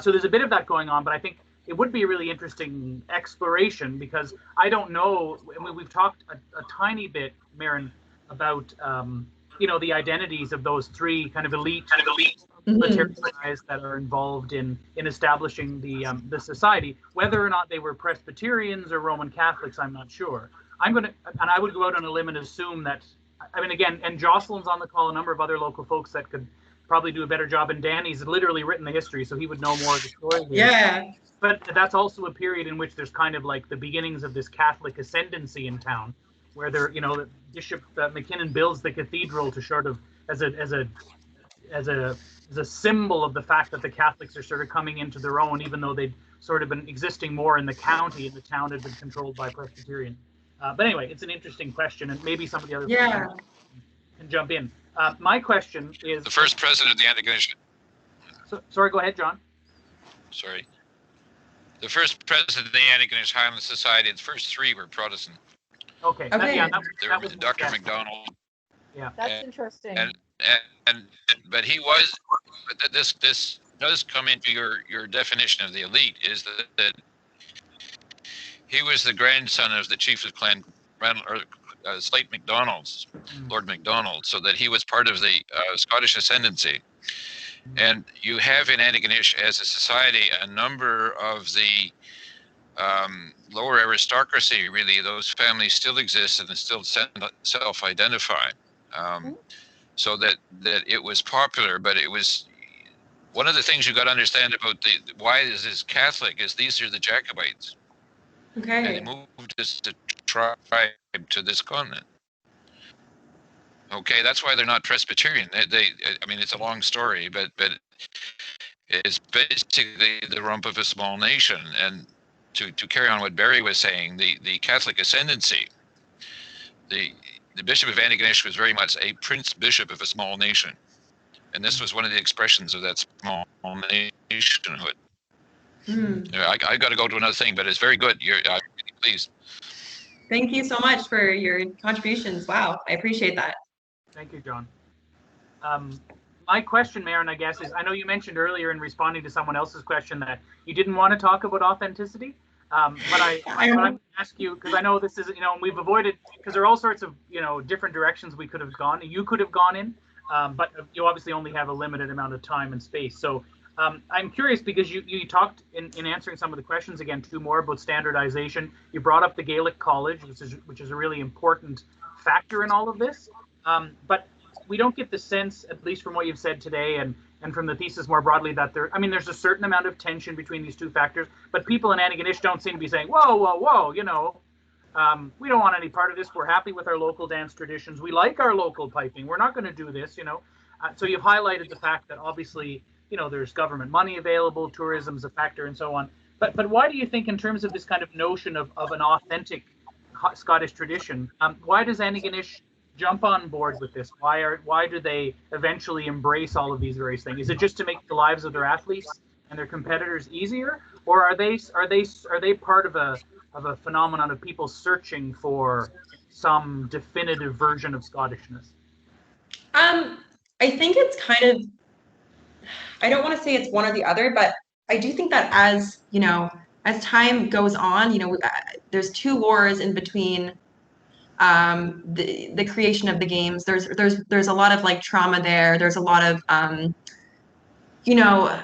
So there's a bit of that going on, but I think it would be a really interesting exploration because I don't know. I mean, we've talked a tiny bit, Marin, about the identities of those three kind of elite military guys that are involved in establishing the society. Whether or not they were Presbyterians or Roman Catholics, I'm not sure. I would go out on a limb and assume that. I mean, again, and Jocelyn's on the call, a number of other local folks that could probably do a better job, and Danny's literally written the history, so he would know more of the story here. Yeah. But that's also a period in which there's kind of like the beginnings of this Catholic ascendancy in town, where the Bishop McKinnon builds the cathedral to sort of as a symbol of the fact that the Catholics are sort of coming into their own, even though they'd sort of been existing more in the county, and the town had been controlled by Presbyterian. But anyway, it's an interesting question, and maybe some of the other people can jump in. My question is... The first president of the Antigonish... Sorry, go ahead, John. Sorry. The first president of the Antigonish Highland Society, the first three were Protestant. Okay. That was Dr. MacDonald. Yeah. That's interesting. But he was... But this does come into your definition of the elite, is that he was the grandson of the chief of Clan Slate MacDonald's, Lord MacDonald, so that he was part of the Scottish ascendancy. And you have in Antigonish as a society a number of the lower aristocracy, really. Those families still exist and still self-identify. So that it was popular, but it was one of the things you got to understand about why this is Catholic is these are the Jacobites. Okay. And they moved as a tribe to this continent. Okay, that's why they're not Presbyterian. I mean, it's a long story, but it's basically the rump of a small nation. And to carry on what Barry was saying, the Catholic ascendancy, the Bishop of Antigonish was very much a prince bishop of a small nation. And this was one of the expressions of that small nationhood. I got to go to another thing, but it's very good. Please. Thank you so much for your contributions. Wow, I appreciate that. Thank you, John. My question, Marin, I guess, is I know you mentioned earlier in responding to someone else's question that you didn't want to talk about authenticity. But I want to ask you, because I know this is, we've avoided, because there are all sorts of, different directions we could have gone, you could have gone in, but you obviously only have a limited amount of time and space. So I'm curious because you talked in answering some of the questions again, two more about standardization. You brought up the Gaelic College, which is a really important factor in all of this. But we don't get the sense, at least from what you've said today and from the thesis more broadly, that there's a certain amount of tension between these two factors, but people in Antigonish don't seem to be saying, whoa, We don't want any part of this. We're happy with our local dance traditions. We like our local piping. We're not going to do this, you know. So you've highlighted the fact that obviously, you know, there's government money available, tourism's a factor, and so on. But why do you think, in terms of this kind of notion of an authentic Scottish tradition, why does Antigonish jump on board with this? Why do they eventually embrace all of these various things? Is it just to make the lives of their athletes and their competitors easier, or are they part of a phenomenon of people searching for some definitive version of Scottishness? I think it's kind of, I don't want to say it's one or the other, but I do think that as, you know, as time goes on, you know, there's 2 wars in between the creation of the games. There's a lot of like trauma there. There's a lot of, you know,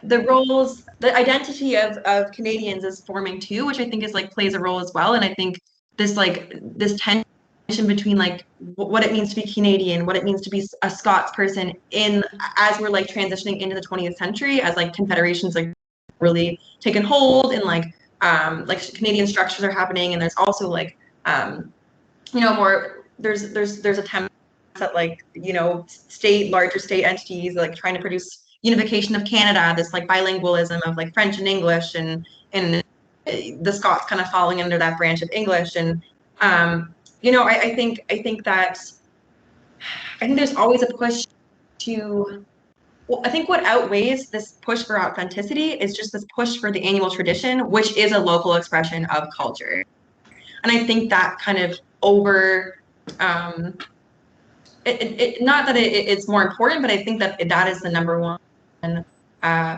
the roles, the identity of Canadians is forming too, which I think is like plays a role as well. And I think this tension between like what it means to be Canadian, what it means to be a Scots person as we're like transitioning into the 20th century, as like confederations like really taken hold, and like Canadian structures are happening, and there's also like you know, more there's attempts at like, you know, larger state entities like trying to produce unification of Canada, this like bilingualism of like French and English, and the Scots kind of falling under that branch of English. And you know, I think there's always a push to, well, I think what outweighs this push for authenticity is just this push for the annual tradition, which is a local expression of culture. And I think that kind of not that it's more important, but I think that is the number one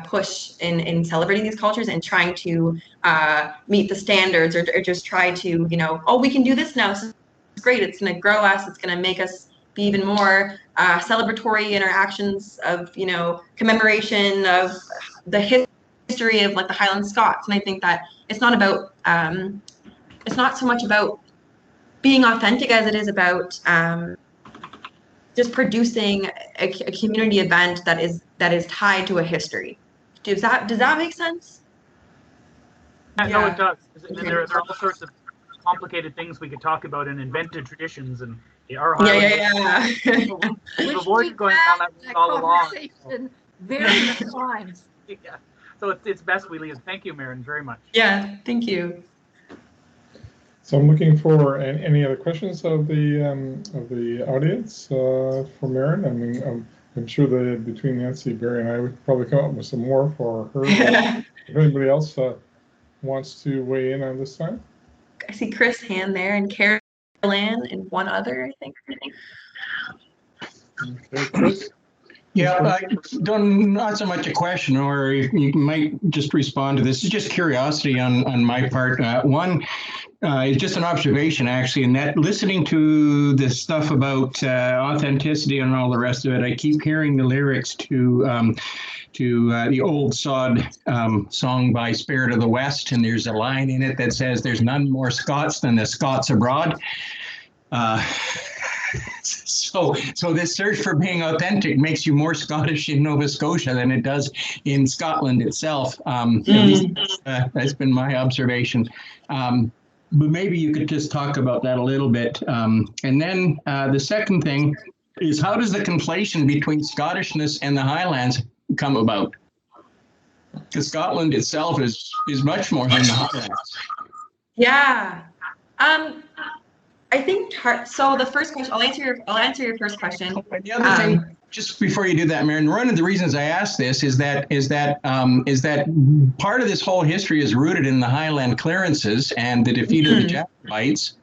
push in celebrating these cultures and trying to meet the standards, or just try to, you know, oh, we can do this now. So it's great. It's going to grow us. It's going to make us be even more celebratory interactions of, you know, commemoration of the history of like the Highland Scots. And I think that it's not about, it's not so much about being authentic as it is about just producing a community event that is tied to a history. Does that make sense? Yeah. No, it does. There are all sorts of complicated things we could talk about in invented traditions, and our Highland. We've avoided going down that route all along. Various times. Yeah. So it's best we leave. Thank you, Marin, very much. Yeah, thank you. So I'm looking for any other questions of the audience for Marin. I mean, I'm sure that between Nancy, Barry, and I would probably come up with some more for her. If anybody else wants to weigh in on this time. I see Chris' hand there, and Carol and one other, I think. Okay, Chris? Yeah, not so much a question, or you might just respond to this. It's just curiosity on my part. One is just an observation, actually, in that listening to the stuff about authenticity and all the rest of it, I keep hearing the lyrics to the old sod song by Spirit of the West, and there's a line in it that says, "There's none more Scots than the Scots abroad." So this search for being authentic makes you more Scottish in Nova Scotia than it does in Scotland itself. At least that's been my observation. But maybe you could just talk about that a little bit. And then the second thing is, how does the conflation between Scottishness and the Highlands come about? Because Scotland itself is much more than the Highlands. Yeah. I think so. The first question, I'll answer your first question. The other thing, just before you do that, Marin, one of the reasons I asked this is that part of this whole history is rooted in the Highland clearances and the defeat of the Jacobites.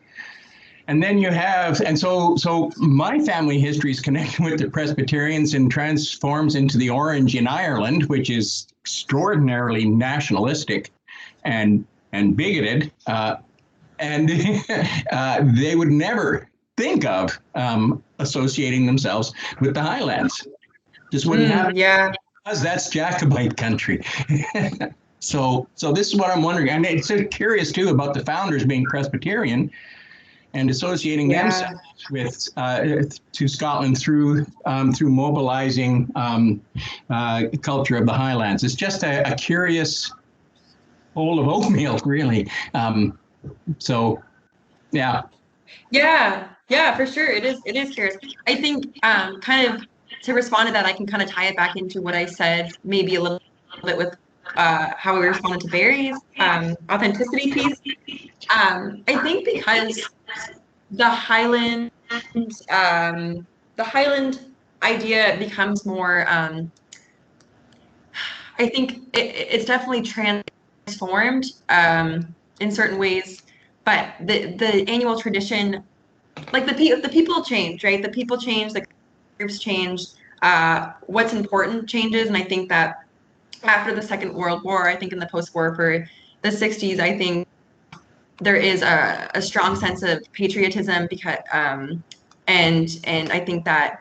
And then you have, and so my family history is connected with the Presbyterians and transforms into the Orange in Ireland, which is extraordinarily nationalistic and bigoted. And they would never think of associating themselves with the Highlands. Just wouldn't happen. Yeah. Because that's Jacobite country. So this is what I'm wondering. And it's curious too about the founders being Presbyterian and associating themselves with to Scotland through mobilizing culture of the Highlands. It's just a curious bowl of oatmeal, really. So, yeah. Yeah, for sure. It is curious. I think kind of to respond to that, I can kind of tie it back into what I said maybe a little bit with how we responded to Barry's authenticity piece. I think because the Highland idea becomes more I think it's definitely transformed in certain ways, but the annual tradition, like the people change, right? The people change, the groups change, what's important changes, and I think that after the Second World War, I think in the post-war for the 60s, I think there is a strong sense of patriotism because and I think that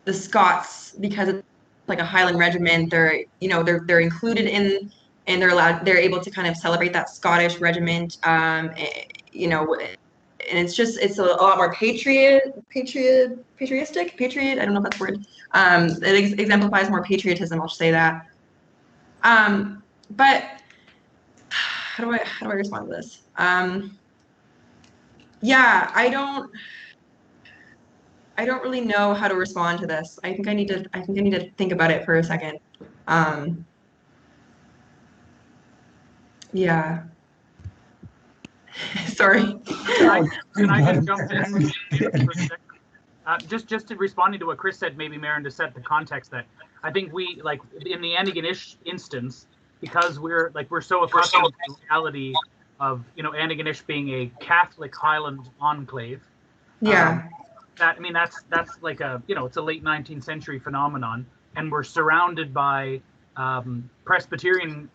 the Scots, because it's like a Highland regiment, they're they're included in and they're able to kind of celebrate that Scottish regiment, and it's a lot more patriotic. I don't know if that's a word. It exemplifies more patriotism. I'll just say that. But how do I respond to this? Yeah, I don't really know how to respond to this. I think I need to think about it for a second. Yeah. Sorry. Can I just jump in for a second? Just to responding to what Chris said, maybe Marin, to set the context that I think we, like in the Antigonish instance, because we're so accustomed to the reality of Antigonish being a Catholic Highland enclave. Yeah. That's like it's a late 19th century phenomenon, and we're surrounded by Presbyterian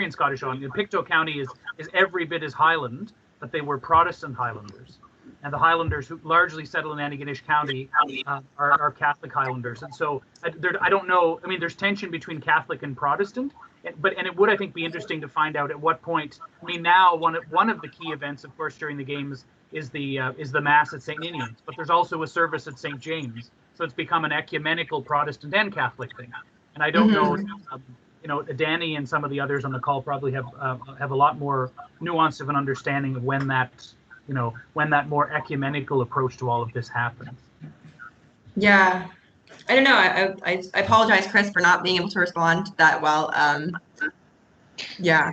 Scottish on. Pictou County is every bit as Highland, but they were Protestant Highlanders, and the Highlanders who largely settled in Antigonish County are Catholic Highlanders. And so I don't know. I mean, there's tension between Catholic and Protestant, but it would, I think, be interesting to find out at what point. I mean, now one of the key events, of course, during the games is the Mass at St. Ninian's, but there's also a service at St. James. So it's become an ecumenical Protestant and Catholic thing. And I don't know, Danny and some of the others on the call probably have a lot more nuance of an understanding of when that more ecumenical approach to all of this happens. Yeah, I don't know. I apologize, Chris, for not being able to respond that well. Yeah.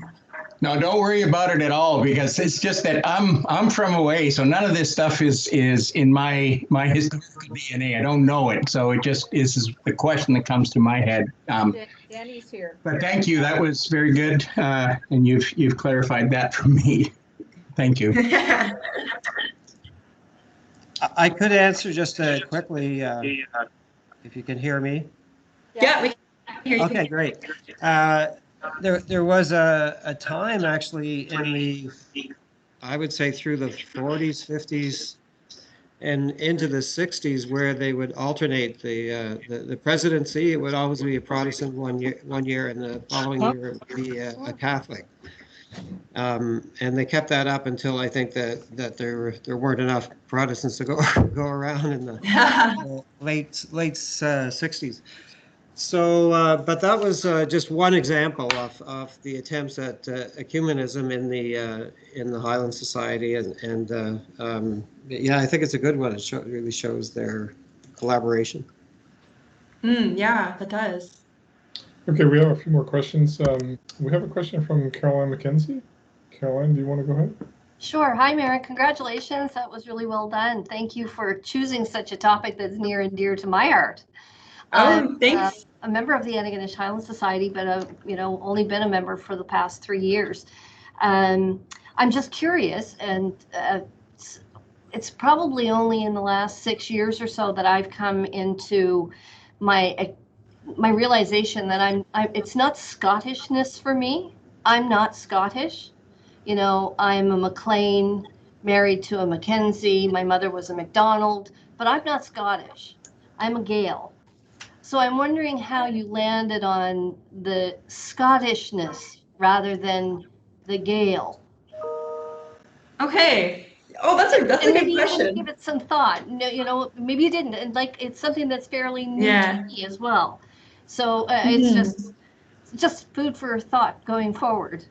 No, don't worry about it at all, because it's just that I'm from away, so none of this stuff is in my historical DNA. I don't know it, so it just is the question that comes to my head. Danny's here. But thank you, that was very good, and you've clarified that for me. Thank you. I could answer just quickly, if you can hear me. Yeah, we can hear you. Okay, great. There was a time actually in the, I would say through the 40s, 50s, and into the 60s, where they would alternate the presidency. It would always be a Protestant one year, and the following year it would be a Catholic. And they kept that up until I think that there weren't enough Protestants to go around in the late 60s. So, but that was just one example of the attempts at ecumenism in the Highland Society, and yeah, I think it's a good one. It really shows their collaboration. Yeah, that does. Okay, we have a few more questions. We have a question from Caroline McKenzie. Caroline, do you want to go ahead? Sure. Hi, Marin. Congratulations. That was really well done. Thank you for choosing such a topic that's near and dear to my heart. Thanks. A member of the Antigonish Highland Society, but only been a member for the past 3 years. I'm just curious, and it's probably only in the last 6 years or so that I've come into my realization that it's not Scottishness for me. I'm not Scottish. I'm a MacLean, married to a Mackenzie. My mother was a MacDonald, but I'm not Scottish. I'm a Gael. So I'm wondering how you landed on the Scottishness rather than the Gael. Okay. Oh, that's a good maybe question. You didn't give it some thought. No, maybe you didn't. And it's something that's fairly new to me as well. So it's just food for thought going forward.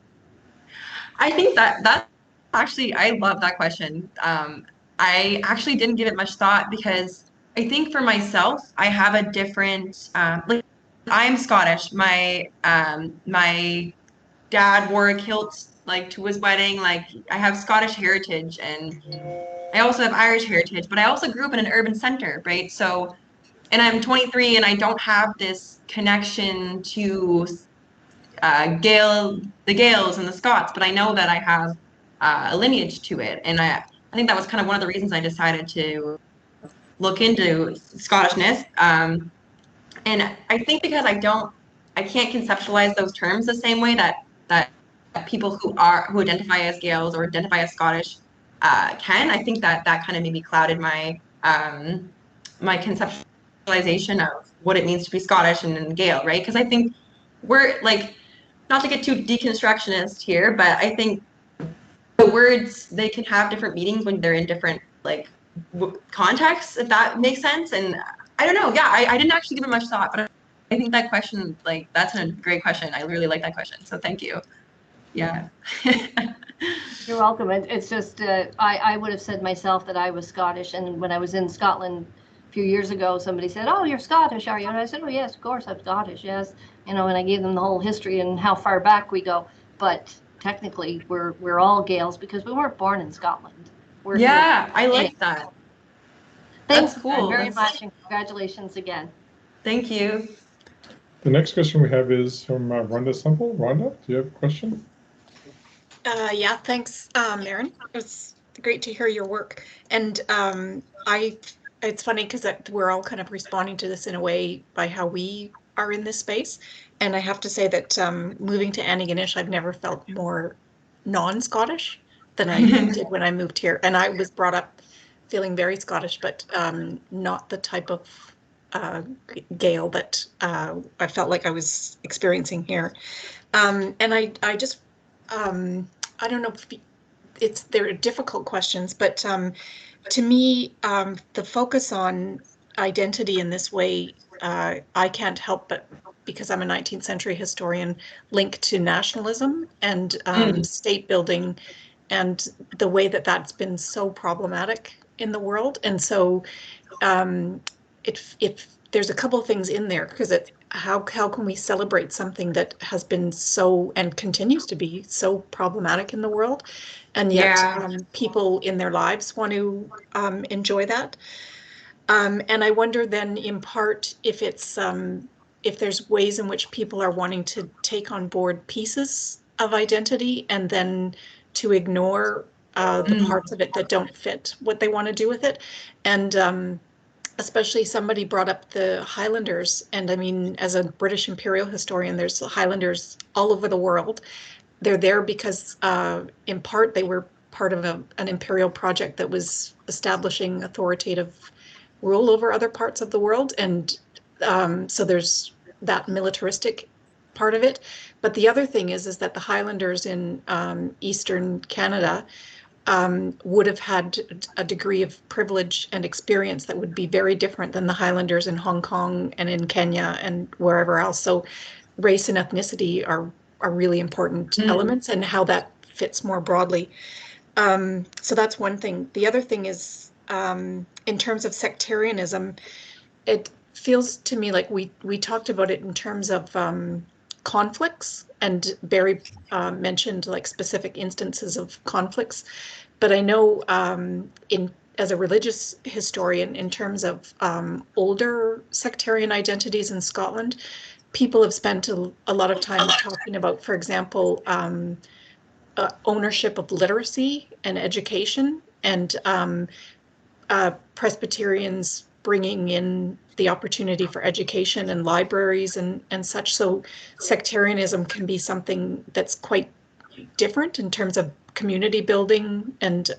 I think that's Actually, I love that question. I actually didn't give it much thought because I think for myself, I have a different, like I'm Scottish. My dad wore a kilt like to his wedding. Like I have Scottish heritage and I also have Irish heritage, but I also grew up in an urban center, right? So, and I'm 23 and I don't have this connection to the Gales and the Scots, but I know that I have a lineage to it. And I think that was kind of one of the reasons I decided to look into Scottishness. And I think because I can't conceptualize those terms the same way that people who identify as Gales or identify as Scottish can. I think that kind of maybe clouded my conceptualization of what it means to be Scottish and Gael, right? Because I think we're like, not to get too deconstructionist here, but I think the words, they can have different meanings when they're in different like contexts, if that makes sense. And I don't know. Yeah, I didn't actually give it much thought, but I think that question, like, that's a great question. I really like that question. So thank you. Yeah. You're welcome. It's just, I would have said myself that I was Scottish. And when I was in Scotland a few years ago, somebody said, "Oh, you're Scottish, are you?" And I said, "Oh, yes, of course, I'm Scottish, yes." You know, and I gave them the whole history and how far back we go. But technically, we're all Gaels because we weren't born in Scotland. Yeah, I like that. Thanks That's cool. very much, and congratulations again. Thank you. The next question we have is from Rhonda Semple. Rhonda, do you have a question? Yeah, thanks, Marin. It's great to hear your work. And it's funny because we're all kind of responding to this in a way by how we are in this space. And I have to say that moving to Antigonish, I've never felt more non-Scottish than I did when I moved here. And I was brought up feeling very Scottish, but not the type of Gael that I felt like I was experiencing here. And I just, I don't know if they're difficult questions, but to me, the focus on identity in this way, I can't help but, because I'm a 19th century historian, link to nationalism and state building and the way that that's been so problematic in the world. And so if there's a couple of things in there, because how can we celebrate something that has been so and continues to be so problematic in the world, and yet people in their lives want to enjoy that. And I wonder then, in part, if it's if there's ways in which people are wanting to take on board pieces of identity and then to ignore the parts of it that don't fit what they want to do with it. And especially somebody brought up the Highlanders. And I mean, as a British imperial historian, there's Highlanders all over the world. They're there because in part they were part of an imperial project that was establishing authoritative rule over other parts of the world. And so there's that militaristic part of it. But the other thing is that the Highlanders in Eastern Canada would have had a degree of privilege and experience that would be very different than the Highlanders in Hong Kong and in Kenya and wherever else. So race and ethnicity are really important elements, and how that fits more broadly. So that's one thing. The other thing is, in terms of sectarianism, it feels to me like we talked about it in terms of conflicts, and Barry mentioned like specific instances of conflicts. But I know as a religious historian, in terms of older sectarian identities in Scotland, people have spent a lot of time talking about, for example, ownership of literacy and education, and Presbyterians bringing in the opportunity for education and libraries and such. So sectarianism can be something that's quite different in terms of community building. And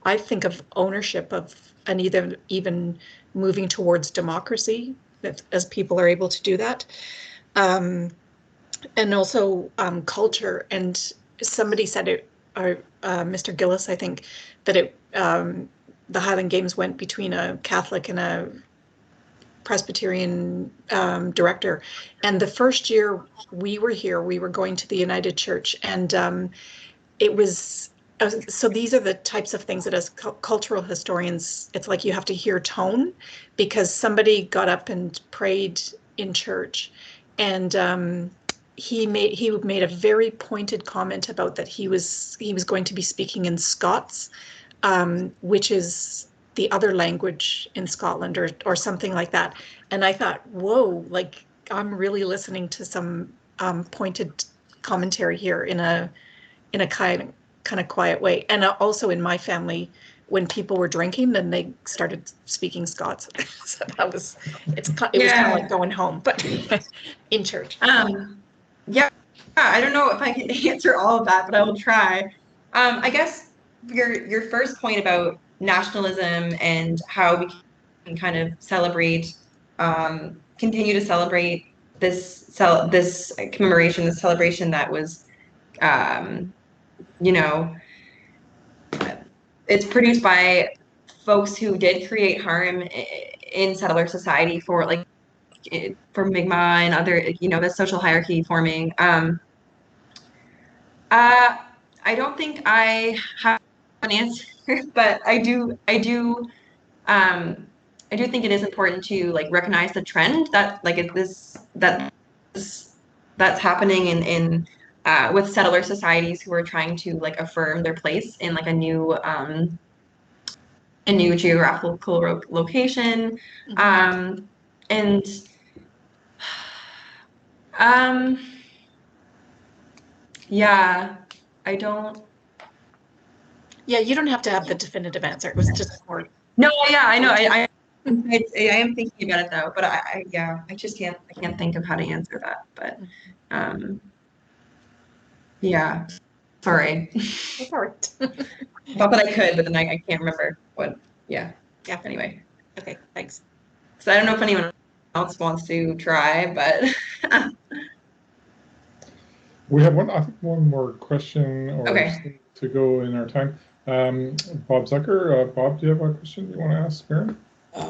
I think of ownership of, and even moving towards democracy, as people are able to do that. And also culture. And somebody said it, or Mr. Gillis, I think, that the Highland Games went between a Catholic and a Presbyterian director. And the first year we were here, we were going to the United Church, and it was So these are the types of things that as cultural historians, it's like you have to hear tone, because somebody got up and prayed in church, and he made a very pointed comment about that he was going to be speaking in Scots, which is the other language in Scotland, or something like that. And I thought, whoa, like I'm really listening to some pointed commentary here in a kind of quiet way. And also in my family, when people were drinking, then they started speaking Scots. So it was kind of like going home, but in church. Yeah, I don't know if I can answer all of that, but I will try. I guess your first point about nationalism and how we can kind of celebrate, continue to celebrate this commemoration, this celebration that was, you know, it's produced by folks who did create harm in settler society for Mi'kmaq and other, the social hierarchy forming. I don't think I have an answer, but I do think it is important to recognize the trend that that's happening in with settler societies who are trying to affirm their place in a new geographical location. And yeah, I don't. Yeah, you don't have to have the definitive answer. It was just more. No, yeah, I know. I am thinking about it though, but I just can't. I can't think of how to answer that. But yeah, sorry. That's all right. Thought that I could, but then I can't remember what. Yeah. Yeah. Anyway. Okay. Thanks. So I don't know if anyone else wants to try, but. We have I think one more question Okay. to go in our time. Bob Zucker. Bob, do you have a question you want to ask Marin?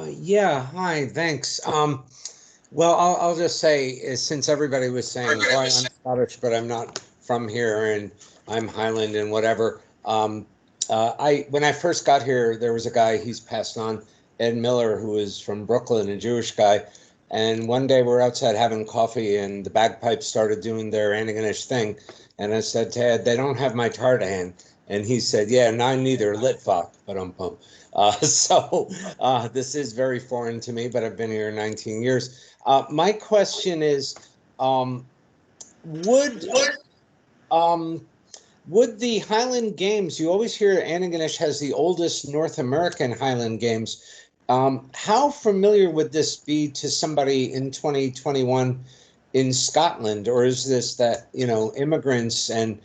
Yeah, hi, thanks. Well, I'll just say, since everybody was saying, boy, I'm Scottish, but I'm not from here, and I'm Highland and whatever. When I first got here, there was a guy, he's passed on, Ed Miller, who was from Brooklyn, a Jewish guy. And one day we're outside having coffee, and the bagpipes started doing their Antigonish thing. And I said to Ed, they don't have my tartan. And he said, yeah, none neither, Litvak, but so this is very foreign to me, but I've been here 19 years. My question is, would the Highland Games, you always hear Antigonish has the oldest North American Highland Games. How familiar would this be to somebody in 2021 in Scotland? Or is this that, immigrants and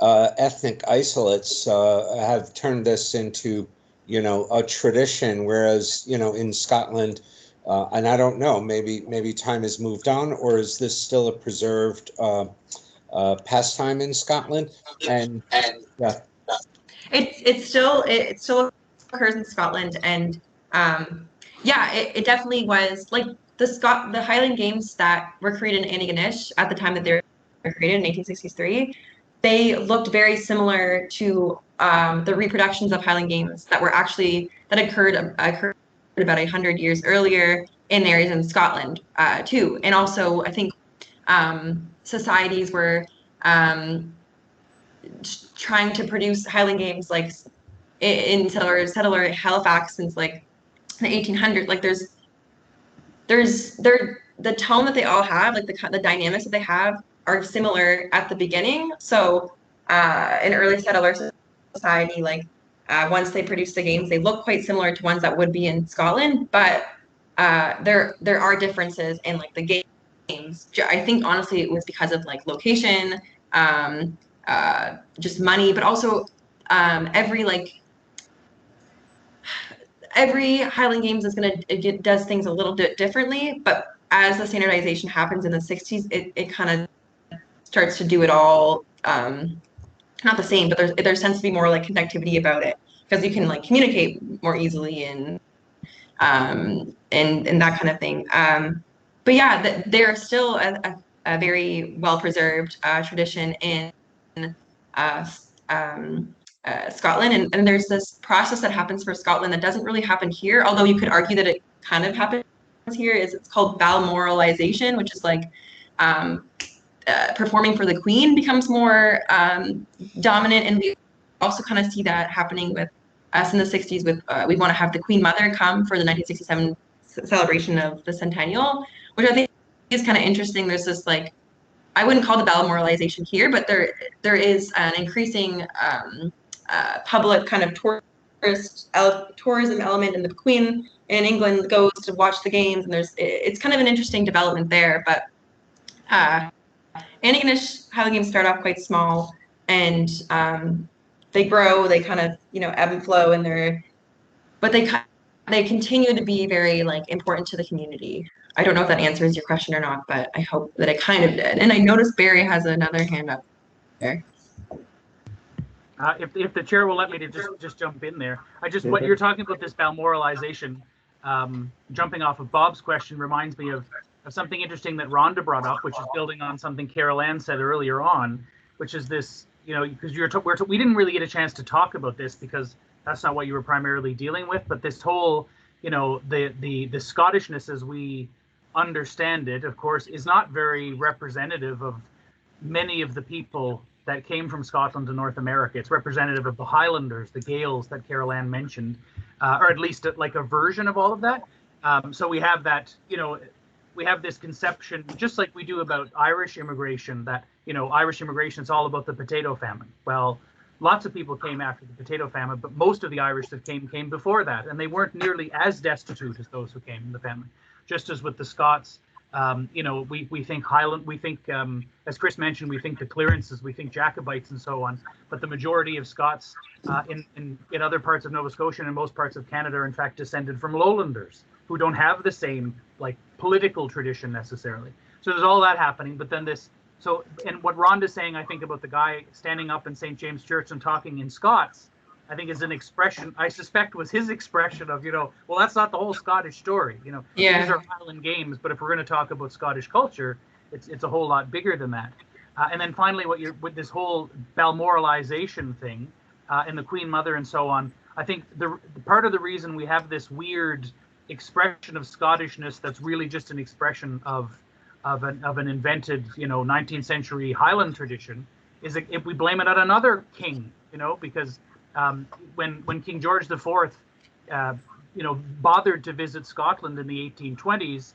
ethnic isolates have turned this into, a tradition, whereas, in Scotland, and I don't know, maybe time has moved on, or is this still a preserved pastime in Scotland? And yeah. It still occurs in Scotland, and it definitely was the Highland Games that were created in Antigonish at the time that they were created in 1863. They looked very similar to the reproductions of Highland Games that occurred about 100 years earlier in areas in Scotland too. And also, I think societies were trying to produce Highland Games in settler Halifax since the 1800s. The tone that they all have, the dynamics that they have, are similar at the beginning. So in early settler society, once they produce the games, they look quite similar to ones that would be in Scotland, but there are differences in the games. I think honestly it was because of location, just money, but also every Highland Games does things a little bit differently, but as the standardization happens in the 60s, it kind of starts to do it all, not the same, but there tends to be more connectivity about it, because you can communicate more easily and that kind of thing. But yeah, they're still a very well preserved tradition in Scotland, and there's this process that happens for Scotland that doesn't really happen here, although you could argue that it kind of happens here. It's called Balmoralization, which is like performing for the Queen becomes more dominant, and we also kind of see that happening with us in the 60s with we want to have the Queen Mother come for the 1967 celebration of the centennial, which I think is kind of interesting. There's this like, I wouldn't call the Balmoralization here, but there is an increasing public kind of tourism element, and the Queen in England goes to watch the games, and it's kind of an interesting development there. But Antigonish Highland Games start off quite small, and they grow, they kind of ebb and flow, and but they continue to be very like important to the community. I don't know if that answers your question or not, but I hope that it kind of did. And I noticed Barry has another hand up there. If the chair will let me to just jump in there, what you're talking about, this Balmoralization, jumping off of Bob's question, reminds me of something interesting that Rhonda brought up, which is building on something Carol Ann said earlier on, which is this, because we didn't really get a chance to talk about this because that's not what you were primarily dealing with, but this whole, the Scottishness as we understand it, of course, is not very representative of many of the people that came from Scotland to North America. It's representative of the Highlanders, the Gaels that Carol Ann mentioned, or at least like a version of all of that. So we have that, we have this conception, just like we do about Irish immigration, that, Irish immigration is all about the potato famine. Well, lots of people came after the potato famine, but most of the Irish that came before that, and they weren't nearly as destitute as those who came in the famine. Just as with the Scots, we think Highland, we think, as Chris mentioned, we think the clearances, we think Jacobites and so on, but the majority of Scots in other parts of Nova Scotia and in most parts of Canada are in fact descended from Lowlanders who don't have the same like political tradition necessarily. So there's all that happening, but then and what Rhonda's saying, I think, about the guy standing up in St. James Church and talking in Scots, I think is an expression, I suspect was his expression of, well, that's not the whole Scottish story. These are Highland Games, but if we're going to talk about Scottish culture, it's a whole lot bigger than that. And then finally, with this whole Balmoralization thing and the Queen Mother and so on, I think the part of the reason we have this weird expression of Scottishness that's really just an expression of an invented, 19th century Highland tradition is that if we blame it on another king, because when King George IV, bothered to visit Scotland in the 1820s,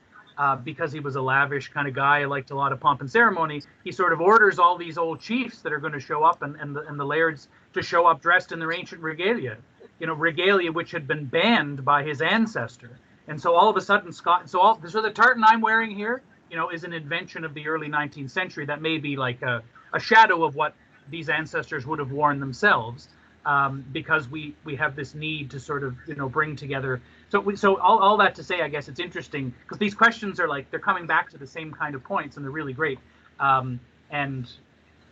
because he was a lavish kind of guy, liked a lot of pomp and ceremony, he sort of orders all these old chiefs that are going to show up and the lairds to show up dressed in their ancient regalia, regalia which had been banned by his ancestor. And so all of a sudden, so the tartan I'm wearing here, is an invention of the early 19th century that may be like a shadow of what these ancestors would have worn themselves. Because we have this need to sort of bring together. So all that to say, I guess it's interesting because these questions are like they're coming back to the same kind of points, and they're really great. And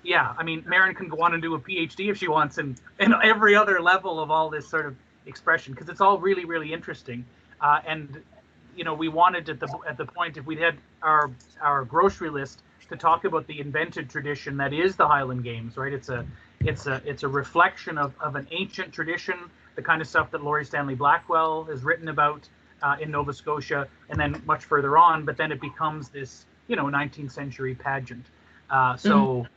yeah, I mean, Marin can go on and do a PhD if she wants in every other level of all this sort of expression because it's all really, really interesting. And we wanted at the point if we had our grocery list to talk about the invented tradition that is the Highland Games, right? It's a reflection of an ancient tradition, the kind of stuff that Laurie Stanley Blackwell has written about in Nova Scotia, and then much further on. But then it becomes this, 19th century pageant. Yeah. So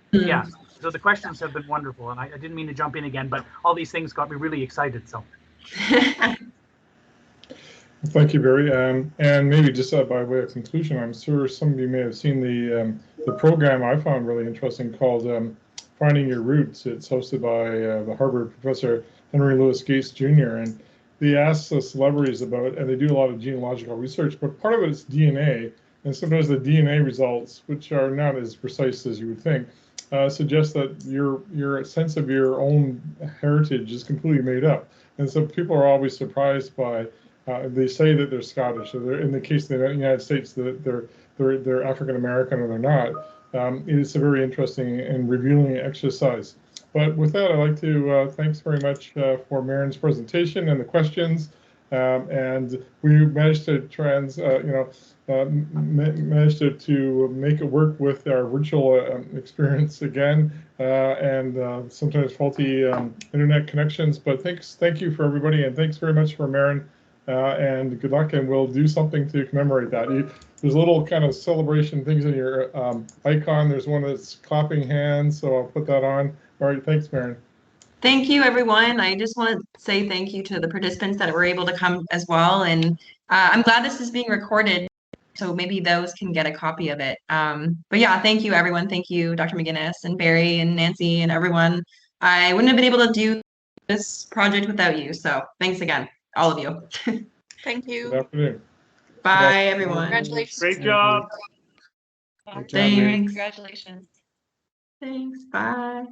the questions have been wonderful, and I didn't mean to jump in again, but all these things got me really excited. So. Thank you, Barry. And maybe just by way of conclusion, I'm sure some of you may have seen the program I found really interesting called Finding Your Roots. It's hosted by the Harvard professor Henry Louis Gates Jr. And they ask the celebrities about, and they do a lot of genealogical research, but part of it is DNA. And sometimes the DNA results, which are not as precise as you would think, suggest that your sense of your own heritage is completely made up. And so people are always surprised by, they say that they're Scottish, or they're, in the case of the United States, that they're African American or they're not. It's a very interesting and revealing exercise. But with that, I'd like to thanks very much for Marin's presentation and the questions. and we managed to managed to make it work with our virtual experience again, and sometimes faulty internet connections. But thank you for everybody, and thanks very much for Marin, and good luck. And we'll do something to commemorate that. There's little kind of celebration things in your icon. There's one that's clapping hands, so I'll put that on. All right, thanks, Marin. Thank you, everyone. I just want to say thank you to the participants that were able to come as well. And I'm glad this is being recorded, so maybe those can get a copy of it. But yeah, thank you, everyone. Thank you, Dr. McGinnis and Barry and Nancy and everyone. I wouldn't have been able to do this project without you. So thanks again, all of you. Thank you. Good afternoon. Bye, everyone. Congratulations. Great job. Good job, Mary. Thanks. Congratulations. Thanks. Bye.